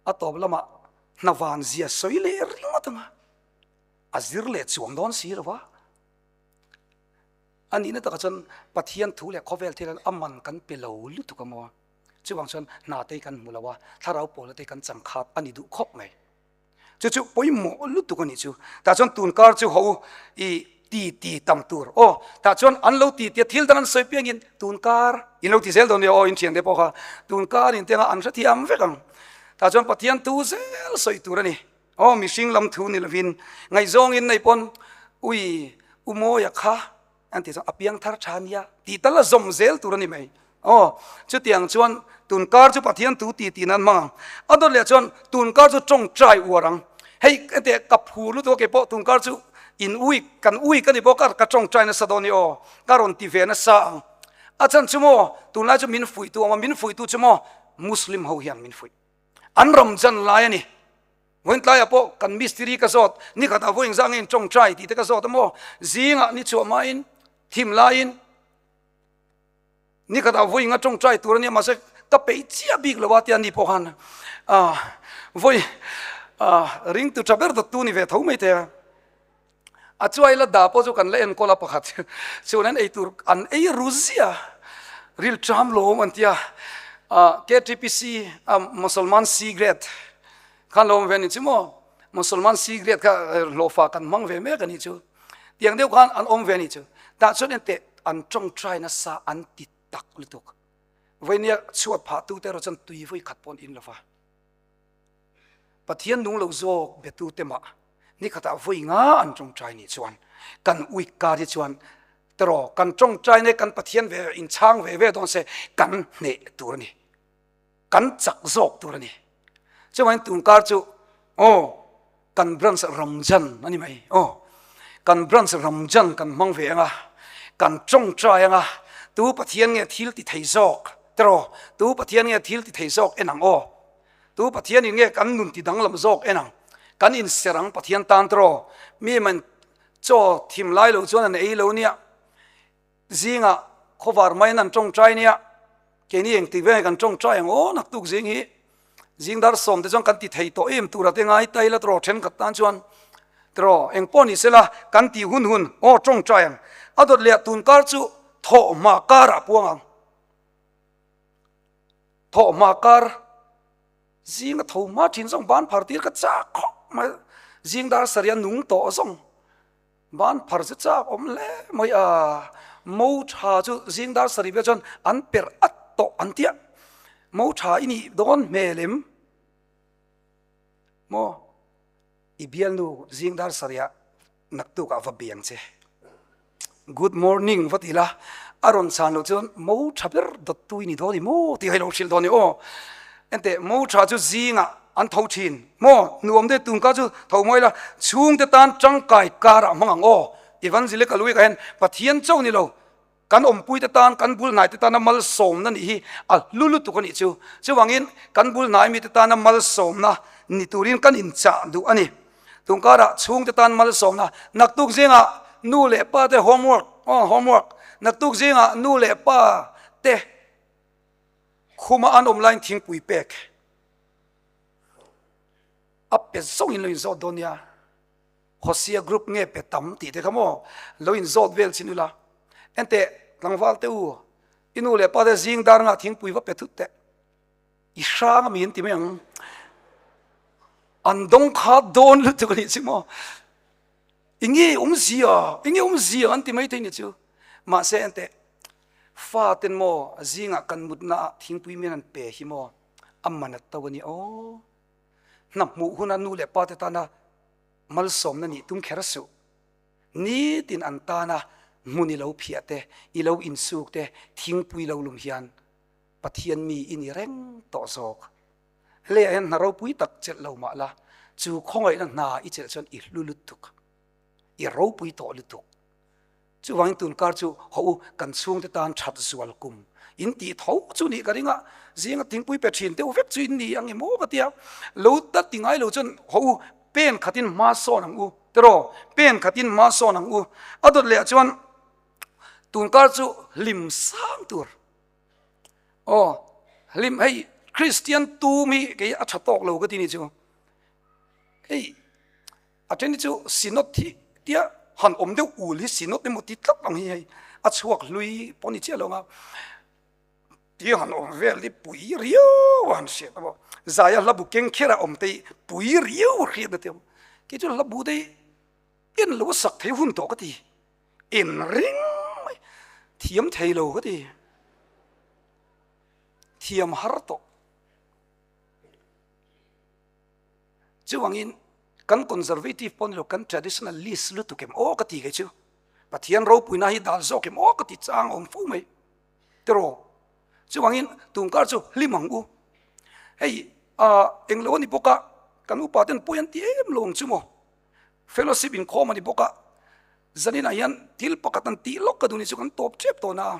atob lama nawan zia soile ringatanga azir le chuang don sirwa ani na ta chan pathian thu le khovel thilan aman kan pelo lutukamo chuwang chon na te kan mulawa tharau pol te kan changkhat ani du khop ngai chu poimo lutukani chu ta chon tun kar chu ho i ti tam tur o ta chon an lo ti thil dan soi piang in tun kar in lo ti zel don o in thiang de po kha tun kar in tenga an sa thiam vekang ta chon pathian tu zel soi turani o mi sing lam thu ni lovin ngai zong in nei pon ui umo ya kha an ti so apiang thar thania ti tala zom zel turani mai o chu tiang chuan tun kar chu pathian tu ti nan ma adon le chon tun kar chu chong trai warang hei te kaphu lu to ke po tun kar chu in ui kan ni bo ka chong trai na sadoni o karon ti ve na sa achan chumo tun la chu min fui tu ama min fui tu chumo muslim ho hian min fui an ramjan lai ani wen tlai apo kan mystery ka zot ni kata voing zang in chong trai ti te ka zot mo zinga ni chu ma in thim lain ni kata voing a chong trai tur ni ma se ka pe chia big lo wat ni po han voi ring tu chaber do tu ni ve thau mai te a chuai la da po chu kan le en kola pakhat chuan ei tur an ei ruzia real tram lo man tia KTPC musulman C grade khan lom ve ni chu mo musulman secret ka lo fa kan mang ve me ka ni chu tiang deu khan an om ve ni chu ta chon ente an trong trai na sa an ti tak lutuk voi nia chuat pha tu te ro chan tui voi khat pon in lova pathian nung lo zo be tu te ma ni khata voi nga an trong trai ni chuan kan ui ka ri chuan tro kan trong trai ne kan pathian ve in chang ve don se kan ne tur ni kan chak zok tur ni chuan tun kar chu kan brans ramjan ani mai kan brans ramjan kan mang ve nga kan trong trai nga tu pathian nge thil ti thei zok tro tu pathian nge thil ti thei zok enang tu pathian nge kan nun ti dang lam zok enang kan in serang pathian tan tro mi man cho thim lai lo chuan an ei lo nia zinga khowar mai nan trong trai nia ke ni eng ti ve kan trong trai ang nak tuk zing hi zing dar som te chong kan ti thei to em tura te ngai tai la tro then kat tan chuan tro eng poni sela kan ti hun trong trai ang adot le tun kar chu tho ma kar apuang ang tho ma kar zinga tho ma thin song ban phar tir ka cha kho ma zing dar saria nung to song ban phar se cha om le moi mo tha chu zing dar sari be chon an per at to an tia mo tha ini don melem mo ibial nu zing dar saria nak tu ka va biang che good morning vatila aron chan lo chon mo thaber dot tu ini do ni mo ti hailo shil do ni ente mo tha chu zinga an tho thin mo nuam de tung ka chu tho moi la chung te tan chang kai kar mangang evangelical lui ka hen pathian chau ni lo kan om pui te tan kan bul nai te tan mal som na ni hi a lulu tu kan i chu wangin kan bul nai mi te tan mal som na ni turin kan in cha du ani tungkara chung te tan mal som na nak tuk zinga nu le pa te homework nak tuk zinga nu le pa te khuma an online thing pui pek ape song in lo in zo donia Hosea group nge pe tam ti te kamo lo in zo vel chinula ente langwal te u inu le pa de zing dar nga thing pui va pe thu te I sha nga min ti meng an dong kha don lu tu ni chimo ingi zia an ti mai te ni chu ma se ente fa ten mo zinga kan mutna thing pui men an pe hi mo amman at tawani nam mu huna nu le pa te ta na mal som na ni tum kherasu ni tin an ta na muni lo phiate I lo in suk te thing pui lo lum hian pathian mi in reng to zok le en na ro pui tak chet lo ma la chu khongai na I chel chon I lulut tuk I ro pui to lutuk chu wang tun kar chu ho kan chung te tan that zual kum in ti tho chu ni karinga zinga ting pui pe thin te vek chu in ni ang mo ka tia lo ta tingai lo chon ho pen khatin ma so nang u tro pen khatin ma so nang u adot le chuan tun kar chu lim sang tur lim hey Christian tu mi ke a thatok lo ka ti ni chu hey ateni chu sinot thi tia han om deuh ul hi sinot emo ti tlak ang hi a chuak lui poni che lo nga ti han om vel li pui rio wan se abo zaya labu keng khera om te pui rio ri da te ki chu labu de in lo sak the hun to ka ti in ring thiam thei lo ka ti thiam har to chuangin kan conservative pon lo kan traditionalist lu tu kem ka ti ge chu pathian ro puina hi dal zo kem ka ti chang om fu mai tro chuangin tungkar chu limang u hey englo ni boka kan u paten poyan ti em long chu mo fellowship in common ni boka zanin ayan til pakatan ti lok ka duni chu kan top chep to na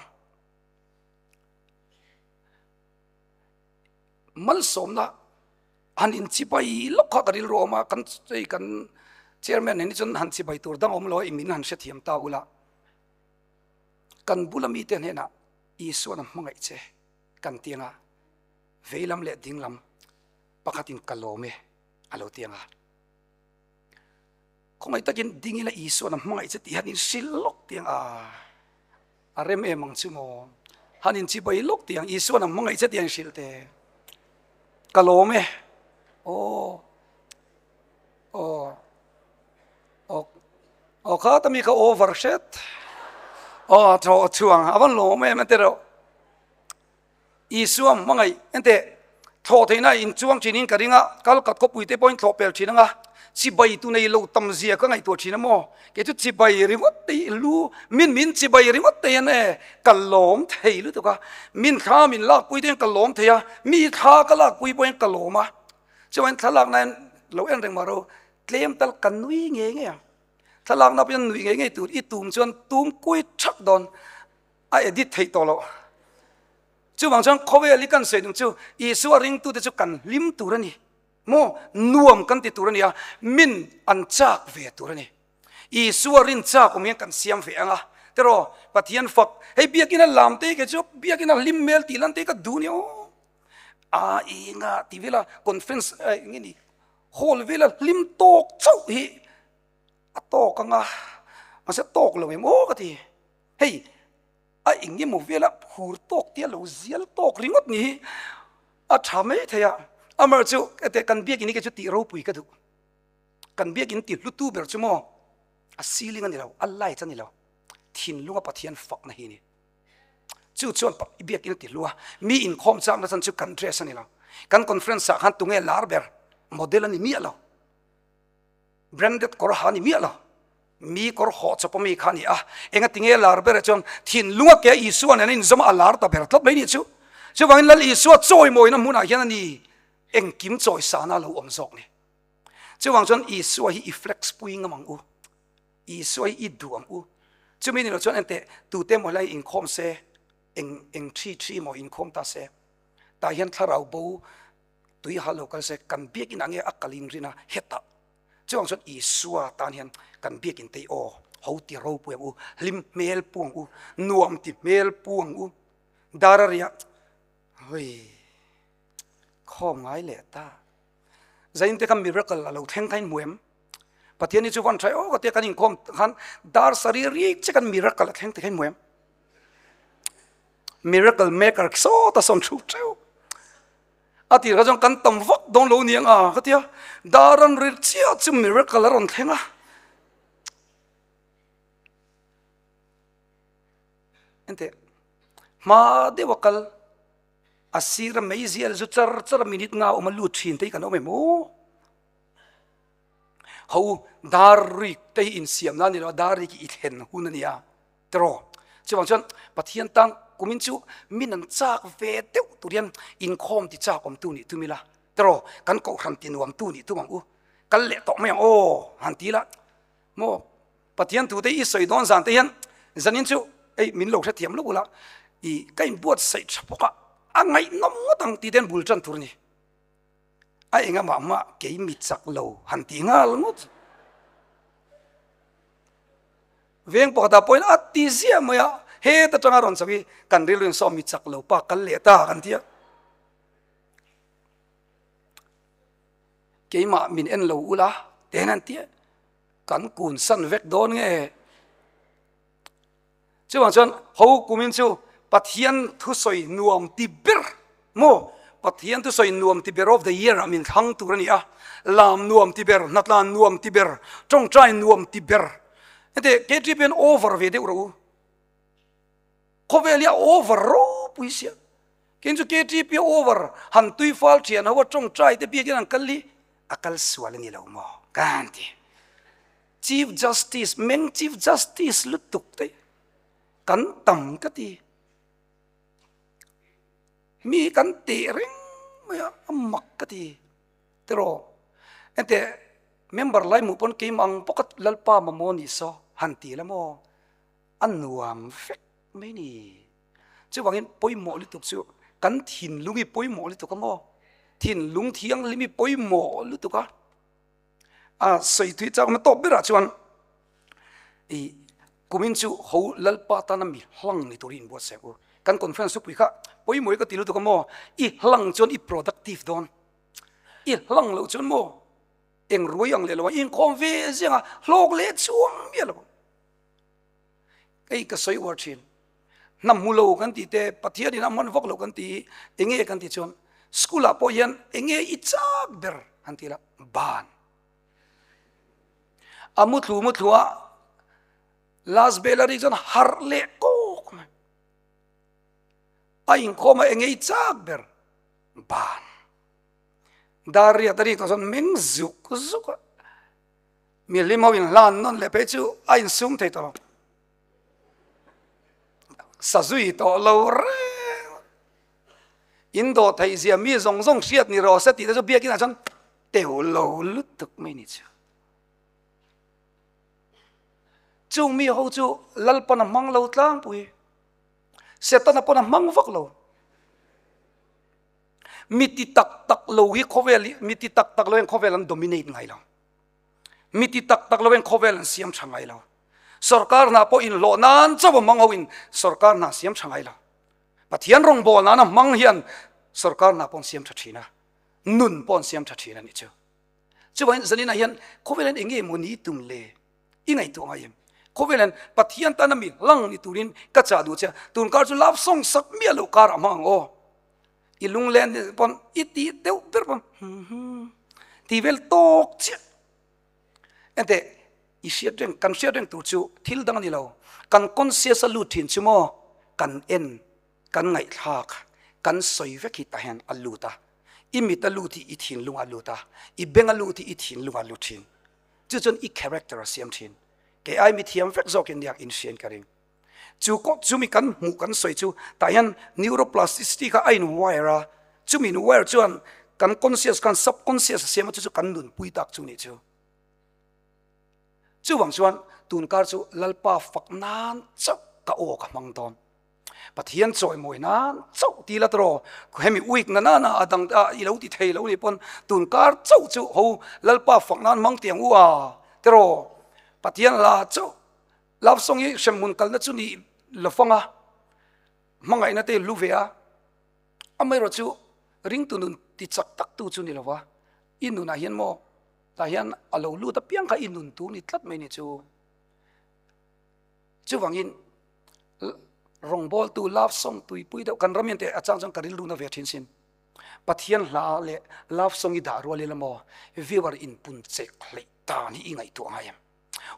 mal som na han in chipai lokha karil roma kan chei kan chairman ni chon han chipai tur dang om lo imin han se thiam ta ula kan bulami te ne na isu na mangai che kan tianga veilam le dinglam pakhatin kalome alo tianga khongai takin dingila isu na mangai che ti hanin silok tianga arem emang chumo hanin chipai lok tiang isu na mangai che tiang silte kalome oh oh oh kha ta mi ka overshed oh tho chuang awan lo me me te ro isuam mangai ente tho theina in chuang chinin karinga kal kat ko puite point tho pel chinanga chi bai tu nei lo tam zia ka ngai to china mo ke chu chi bai ringot te lu min chi bai ringot te ne kalom thei lu to ka min kha min lak pui ten kalom theya mi kha ka lak pui point kaloma chuan thalak nan lo en reng maro tlem tal kanui nge nge thalak na pen nui nge nge tu I tum chuan tum kui thak don a edit thei to lo chu wang chang khowe ali kan se dung chu isu ring tu te chu kan lim tu rani mo nuam kan ti tu rani a min an chak ve tu rani isu rin chak om yang kan siam ve anga tero pathian fak hei biakin lam te ke chu biakin lim mel ti lan te ka dunia a inga ti vela conference ngini hol vela lim tok chau hi a tok anga ma se tok lo mo ka ti hei a ingi mo vela hur tok tia lo zial tok ringot ni a thame theya amar chu ate kan biak ini ke chu ti ro pui ka du kan biak in ti lutu ber chu mo a ceiling ani lo a light ani lo thin lunga pathian fak na hi ni chu chuan biak in ti lua mi in khom chang na chan chu kan dress ani lo kan conference sa han tunge lar ber model ani mi alo branded kor ha ni mi alo mi kor ho chapo mi khani a enga tinge lar ber chon thin lunga ke isu an in zoma alar ta ber tlop mai ni chu chu wangin lal isu choi moi na muna hian ani eng kim choi sana lo om zok ni chu wang chon isu hi flex puing amang u isu hi du am u chu mi ni lo chon ente tu te mo lai in khom se eng thi mo in khom ta se ta hian tharau bo tui halo kal se kan biak in ange akalin rina heta chuang chon isua tan hian kan biak in te o ho ti ro pu u lim mel puang u nuam ti mel puang u dararia hoi khom ngai le ta zain te kam miracle lo theng thain muem pathian ni chu van thai o ka te kan in khom khan dar sariri che kan miracle theng te khain muem miracle maker so ta son thu treu ati ka jong kan tam vak dong lo niang a ka tia daran ri chia chu miracle ron thenga ente ma de wakal asira meizial zu char minute nga o malu thin te kan o me mo ho dar ri te in siam na ni lo dar ri ki ithen hun ania tro chuang chon pathian tang kumin chu min an chak ve teu turian in khom ti chak om tu ni tumila tro kan ko ram ti nuam tu ni tu mang u kal le to me o han ti la mo pathian tu te I soi don zan te hian zanin chu ei min lo tha thiam lo ula I kai buat sai chapoka angai nom tang ti den bul chan tur ni ai nga ma ke mi chak lo han ti ngal ngut veng po da point at ti zia moya he ta tanga ron sawi kan rilun so mi chak lo pa kal le ta kan tia ke ma min en lo ula tenan tia kan kun san vek don nge chuang chon ho kumin chu pathian thu soi nuam ti ber mo pathian thu soi nuam ti ber of the year amin thang turani a lam nuam ti ber natlan nuam ti ber tong trai nuam ti ber ete ke tripen over ve de ro khovelia over ro puisia kenju ke tripi over han tui fal thian hawa tong trai te bi gen kalli akal swal ni lo mo kanti chief justice meng chief justice lutuk te kan tam ka ti mi kan te ring maya amak ka ti tero ente member lai mu pon ke mang pokat lalpa mamoni so hanti la mo anuam fek mai ni chu wangin poi mo li tuk chu kan thin lungi poi mo li tuk mo thin lung thiang limi poi mo lu tuk a sei thui chak ma to bera chuan I kumin chu ho lalpa ta na mi hlang ni turin bo se ko kan conference pui kha poi moi ka tilu tuk mo I hlang chon I productive don I hlang lo chon mo eng ruang le lo in konve zinga hlok le chuang mi lo ei ka soi war chin nam mulo kan ti te pathia din amon vok lo kan ti enge kan ti chon skula po yan enge I chak ber han ti la ban amut lu a las belari jon har le ko aing khoma engei chak ber ban daria tari ko son meng zuk zuk mi limau in lan non le pe chu ain sum thei to sa zui to lo re indo thei zia mi zong zong siat ni ro sa ti da bia kin chon teu lo lut tuk mai ni chu mi ho chu lal pon mang lo tlang pui setan pon mang vak lo miti tak tak lo hi khovel miti tak tak lo en khovel an dominate ngai lo miti tak tak lo en khovel an siam changai lo sarkar na po in lo nan chaw mang in sarkar na siam changai lo pathian rong bol na mang hian sarkar na pon siam thina nun pon siam thina ni chu wan zanina hian khovel en enge muni tum le ingai tu ngai khovelan pathian tanami lang ni turin ka cha du cha tun kar chu lap song sak mi lo kar amang o ilung len pon iti teu per pon ti vel tok cha ente isiadeng kan siadeng tu chu thil dang ni lo kan conscious lu thin chu mo kan en kan ngai thak kan soi ve ki ta hen aluta imita lu ti i thin lunga luta i benga lu ti i thin lunga lu thin chu chon i character siam thin ke ai mi thiam vek zok in yak in sian karing chu ko chu mi kan mu kan soi chu ta hian neuroplasticity ka ain wire chu min wire chuan kan conscious kan subconscious siam chu kan nun pui tak chu ni chu wang chuan tun kar chu lalpa fak nan chau ka o ka mang ton pathian choi moi nan chau ti la tro hemi week na na adang i lo ti thei lo ni pon tun kar chau chu ho lalpa fak nan mang tiang u a tro pathian la chu love song yi shemun kal na chu ni lofanga mangai na te luvea amai ro chu ring tu nun ti chak tak tu chu ni lawa inu na hian mo ta hian alo lu ta piang kha inun tu ni tlat mai ni chu wangin rong bol tu love song tui pui do kan ramin te achang chang karil lu na ve thin sin pathian la le love song i da ro le mo viewer in pun che khlei ta ni ingai tu ngayam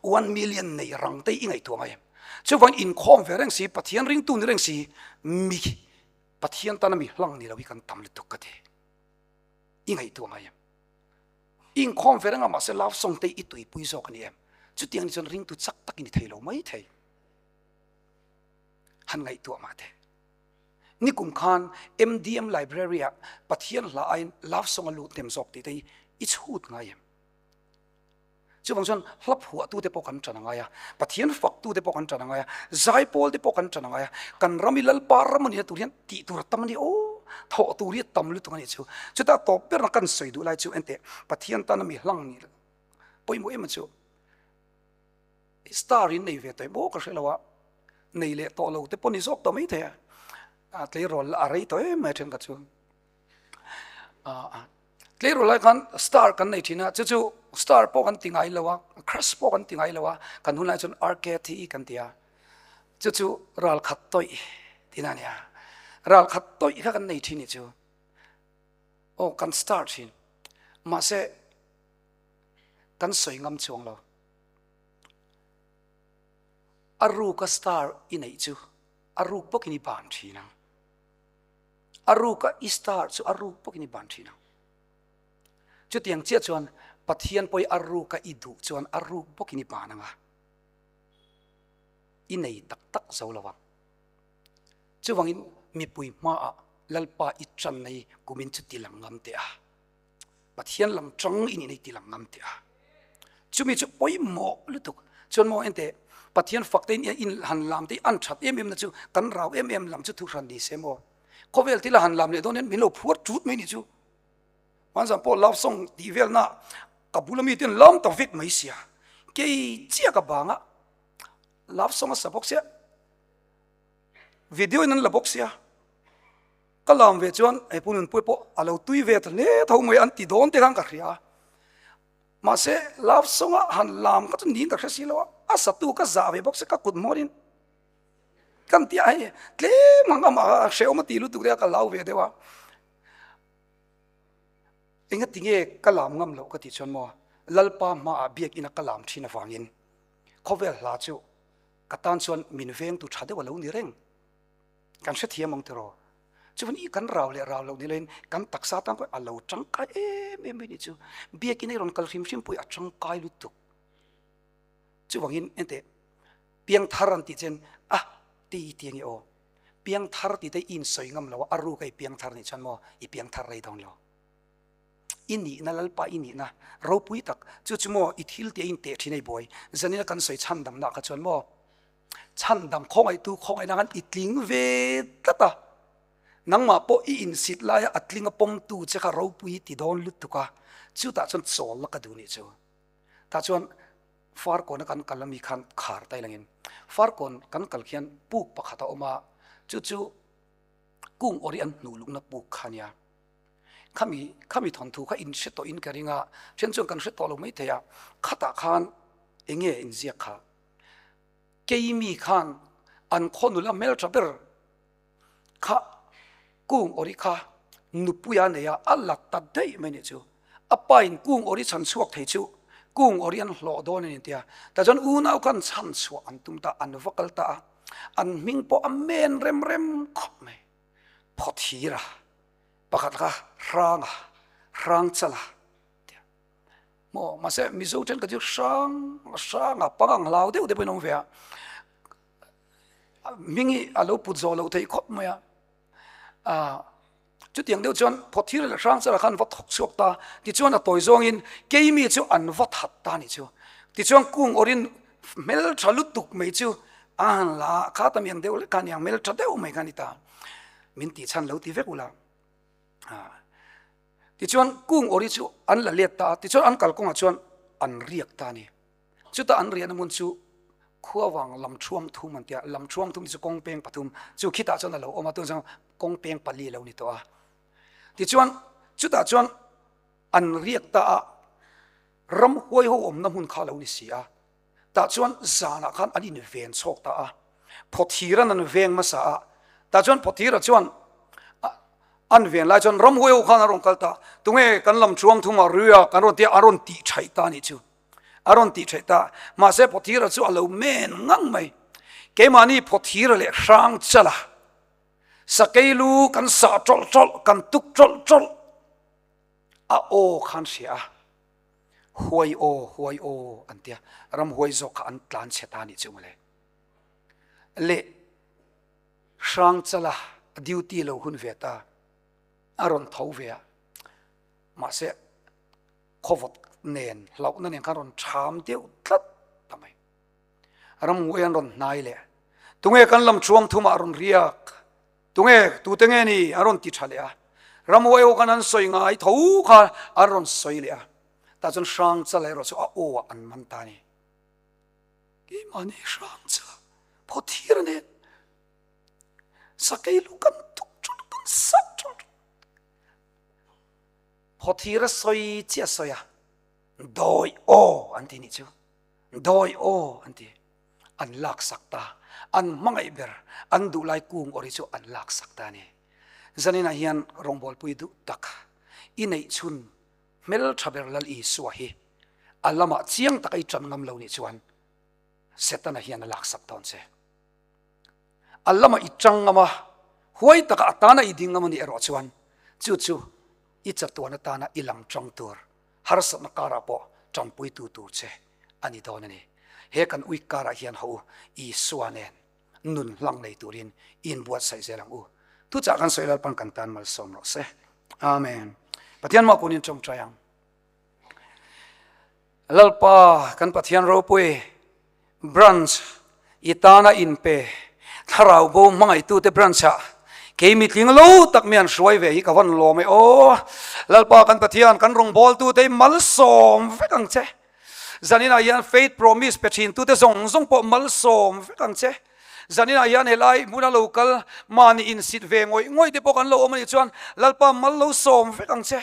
1 million nei rang te ingai tu ngayam chu wang in khom ve reng si pathian ring tu ni reng si mi pathian ta na mi hlang ni lo wi kan tam le tuk ka te ingai tu ngayam in khom ve reng ma se love song te i tui pui zo kan yam chu tiang ni chon ring tu chak tak ni thei lo mai thei han ngai tu ma te ni kum khan MDM library a pathian la ain love song alu tem zok ti te i chhut ngayam chu bang chon hlap huwa tu te po kan chana ngaya pathian fak tu te po kan chana ngaya zai pol te po kan chana ngaya kan ramilal paramani tu rian ti tur tamani o tho tu ri tam lu tu ngani chu ta to per na kan soi du lai chu ente pathian ta na mi hlang ni poi mo em chu star in nei ve te bo ka shelawa nei le to lo te poni zok to mai the a tle rol a rei to e ma then ka chu tle rol lai kan star kan nei thina chu star po kan tingai lawa crush po kan tingai lawa kan hunai chon RKT kan tia chu ral khat toi tinania ral khat toi kha kan nei thini chu o kan start hin ma se kan soi ngam chuang lo aru ka star inei chu aru pokini ban thina aru ka star chu aru pokini ban thina chu tiang chia chuan pathian poi aru ka idu chuan aru pokini bananga inei tak tak zolawa chu wangin mi pui ma a lalpa i chan nei kumin chu tilang ngam te a pathian lam chang ini nei tilang ngam te a chu mi chu poi mo lutuk chon mo ente pathian faktein in han lam te an that em na chu kan raw em lam chu thu ran di semo kovel tila han lam le donen mi lo phuat chut mai ni chu wan sam po love song di vel na kabulami tin lam ta vik mai sia ke chia ka banga love song sa box sia video in la box sia kalam ve chuan ai punun po alo tui ve ta le thau mai an ti don te kang ka khria ma se love song han lam ka tin ka khasi lo asa tu ka za ve box ka kut morin kan ti ai tle manga ma sheu ma ti lu tu ka law ve dewa inga tinge kalam ngam lo ka ti chon mo lalpa ma biak ina kalam thina wangin khovel la chu katan chuan min veng tu thade walo ni reng kan se thiam mong tero chuan I kan raw lo ni len kan taksa tam ko alo changkai em ni chu biak ina ron kal hrim pui a changkai lu tu chu wangin ente piang tharan ti chen ti tiang o piang thar ti te in soi ngam lo aru kai piang thar ni chan mo I piang thar rei dong lo ini na lalpa ini na ro pui tak chu chu mo I thil te in te thinai boy zanina kan soi chan dam na ka chon mo chan dam khong ai tu khong ai na kan itling ve tata nang ma po I in sit la ya atling pom tu che kha ro pui ti don lut tu ka chu ta chon chol la ka du ni chu ta chon far kon kan kalami khan khar tai langin far kon kan kal khian puk pakhata oma chu chu kung orian nu luk na puk khania khami thon thu kha in se to in karinga chen chung kan se to lo mai te ya khata khan enge in zia kha keimi khan an khonula mel traber kha kung ori kha nupuya ne ya alla ta dei mai ne chu apain kung ori chan suak thei chu kung orian hlo do ne tia ta jon u nau kan chan chu an tum ta an vakal ta an ming po amen rem khop me phothira pakhat ka rang chala mo ma se mi zo chen ka ju sang pangang lau de de penong vea mingi alo put zo lo thei khop me chu tiang deuh chuan phothir la rang chala khan va thok chok ta ti chuan a toy zong in keimi chu an va that ta ni chu ti chuan kung orin mel thalut tuk mai chu an la kha tam yang deuh kan yang mel tha deuh mai kan ta min ti chan lo ti vekula ti chuan kung ori chu an la let ta ti chuan an kal konga chuan an riak ta ni chu ta an rian mun chu khuawang lam thuam thu man tia lam thuam thum chu kong peng pathum chu khita chuan lo oma tu jang kong peng pali lo ni to a ti chuan chu ta chuan an riak ta ram hoi ho om na hun kha lo ni si a ta chuan zana khan ani ni ven chok ta a phothiran an veng ma sa a ta chuan phothira chuan an ven lai chuan ram hoi ho khan ron kalta tunge kan lam chuang thuma ruya kan ron ti aron ti thai ta ni chu aron ti thai ta ma se phothira chu alo men ngang mai ke mani phothira le rang chala sakeilu kan sa chol kan tuk chol o khan sia huai o antia ram huai zo kha an tlan cheta ni chu male le rang chala duty lo hun veta aron thau vea ma se khovot nen lau na nen karon tham deu tlat tamai ram huai an ron nai le tunge kan lam chuam thuma aron riak tunge tu tenge ni aron ti thale a ram huai o kanan soi ngai thau kha aron soi le a ta chon sang chale ro chu a o an man ta ni ke mani sang cha phothir ne sakai lu kan tuk chul kan sak chul phothir soi chia soya doi o anti ni chu doi o anti an lak sakta an mangai ber an du lai kung ori chu an lak sakta ni zanina hian rongbol pui du tak inei chun mel thaber lal I suahi alama chiang takai chan ngam lo ni chuan setana hian lak sak ton che alama I changama huai taka atana I dingama ni ero chuan chu I chatuana tana ilam chang tur harsa na kara po champui tu che ani donani he kan ui kara hian ho I suanen nun lang nei turin in buat sai zelang u tu cha kan soilal pan kan tan mal som ro se amen pathian ma punin chong chayang lalpa kan pathian ro pui branch itana in pe tharau bo mangai tu te branch a keimi tling lo tak mian suai ve hi ka van lo me o lalpa kan pathian kan rong bol tu te mal som vekang che zanina yan faith promise pethin tu te zong po mal som vekang che zanina yan helai muna local mani in sit ve ngoi te po kan lo omani chuan lalpa mal lo som vekang che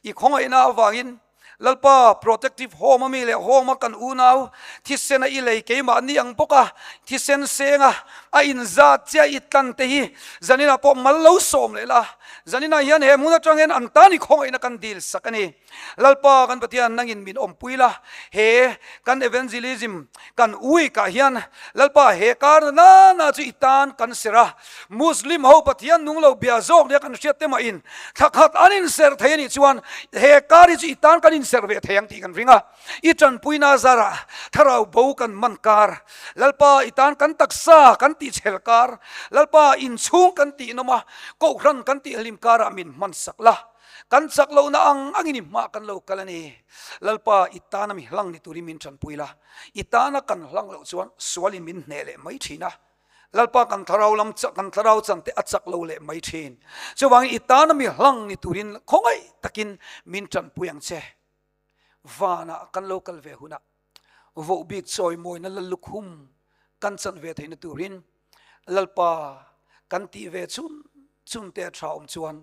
I khongai na wangin lalpa protective home mi le home kan unau thisen I lei ke ma ni ang poka thisen senga a in za chia itan te hi zanina po mallo som le la zanina hian he muna changen antani khong ina kan dil sakani lalpa kan patian nangin min ompuila he kan evangelism kan ui ka hian lalpa he kar na chu itan kan sira muslim ho patian nunglo bia zok le kan hriat tema in thakhat anin ser theni chuan he kar chu itan kan in serve theyang ti kan ringa itan puina zara tharau bo kan mankar lalpa itan kan taksa kan ti chelkar lalpa in chung kan ti noma ko ran kan ti lim kara min man sakla kan saklo na ang angini ma kan lo kalani lalpa itana mi hlang ni turi min chan puila itana kan hlang lo chuan swali min nele mai thina lalpa kan tharau lam chak kan tharau chan te achak lo le mai thin chuwang itana mi hlang ni turin khongai takin min chan puyang che vana kan local ve huna vo big choi moi na lalukhum kan chan ve theina turin lalpa kan ti ve chun te thaum chuan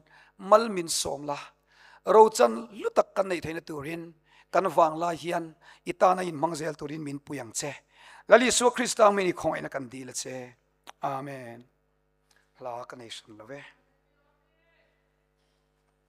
mal min som la ro chan lutak kan nei theina turin kan wang la hian itana in mangzel turin min puyang che lali su krista mi ni khong ina kan dil che amen la ka nation love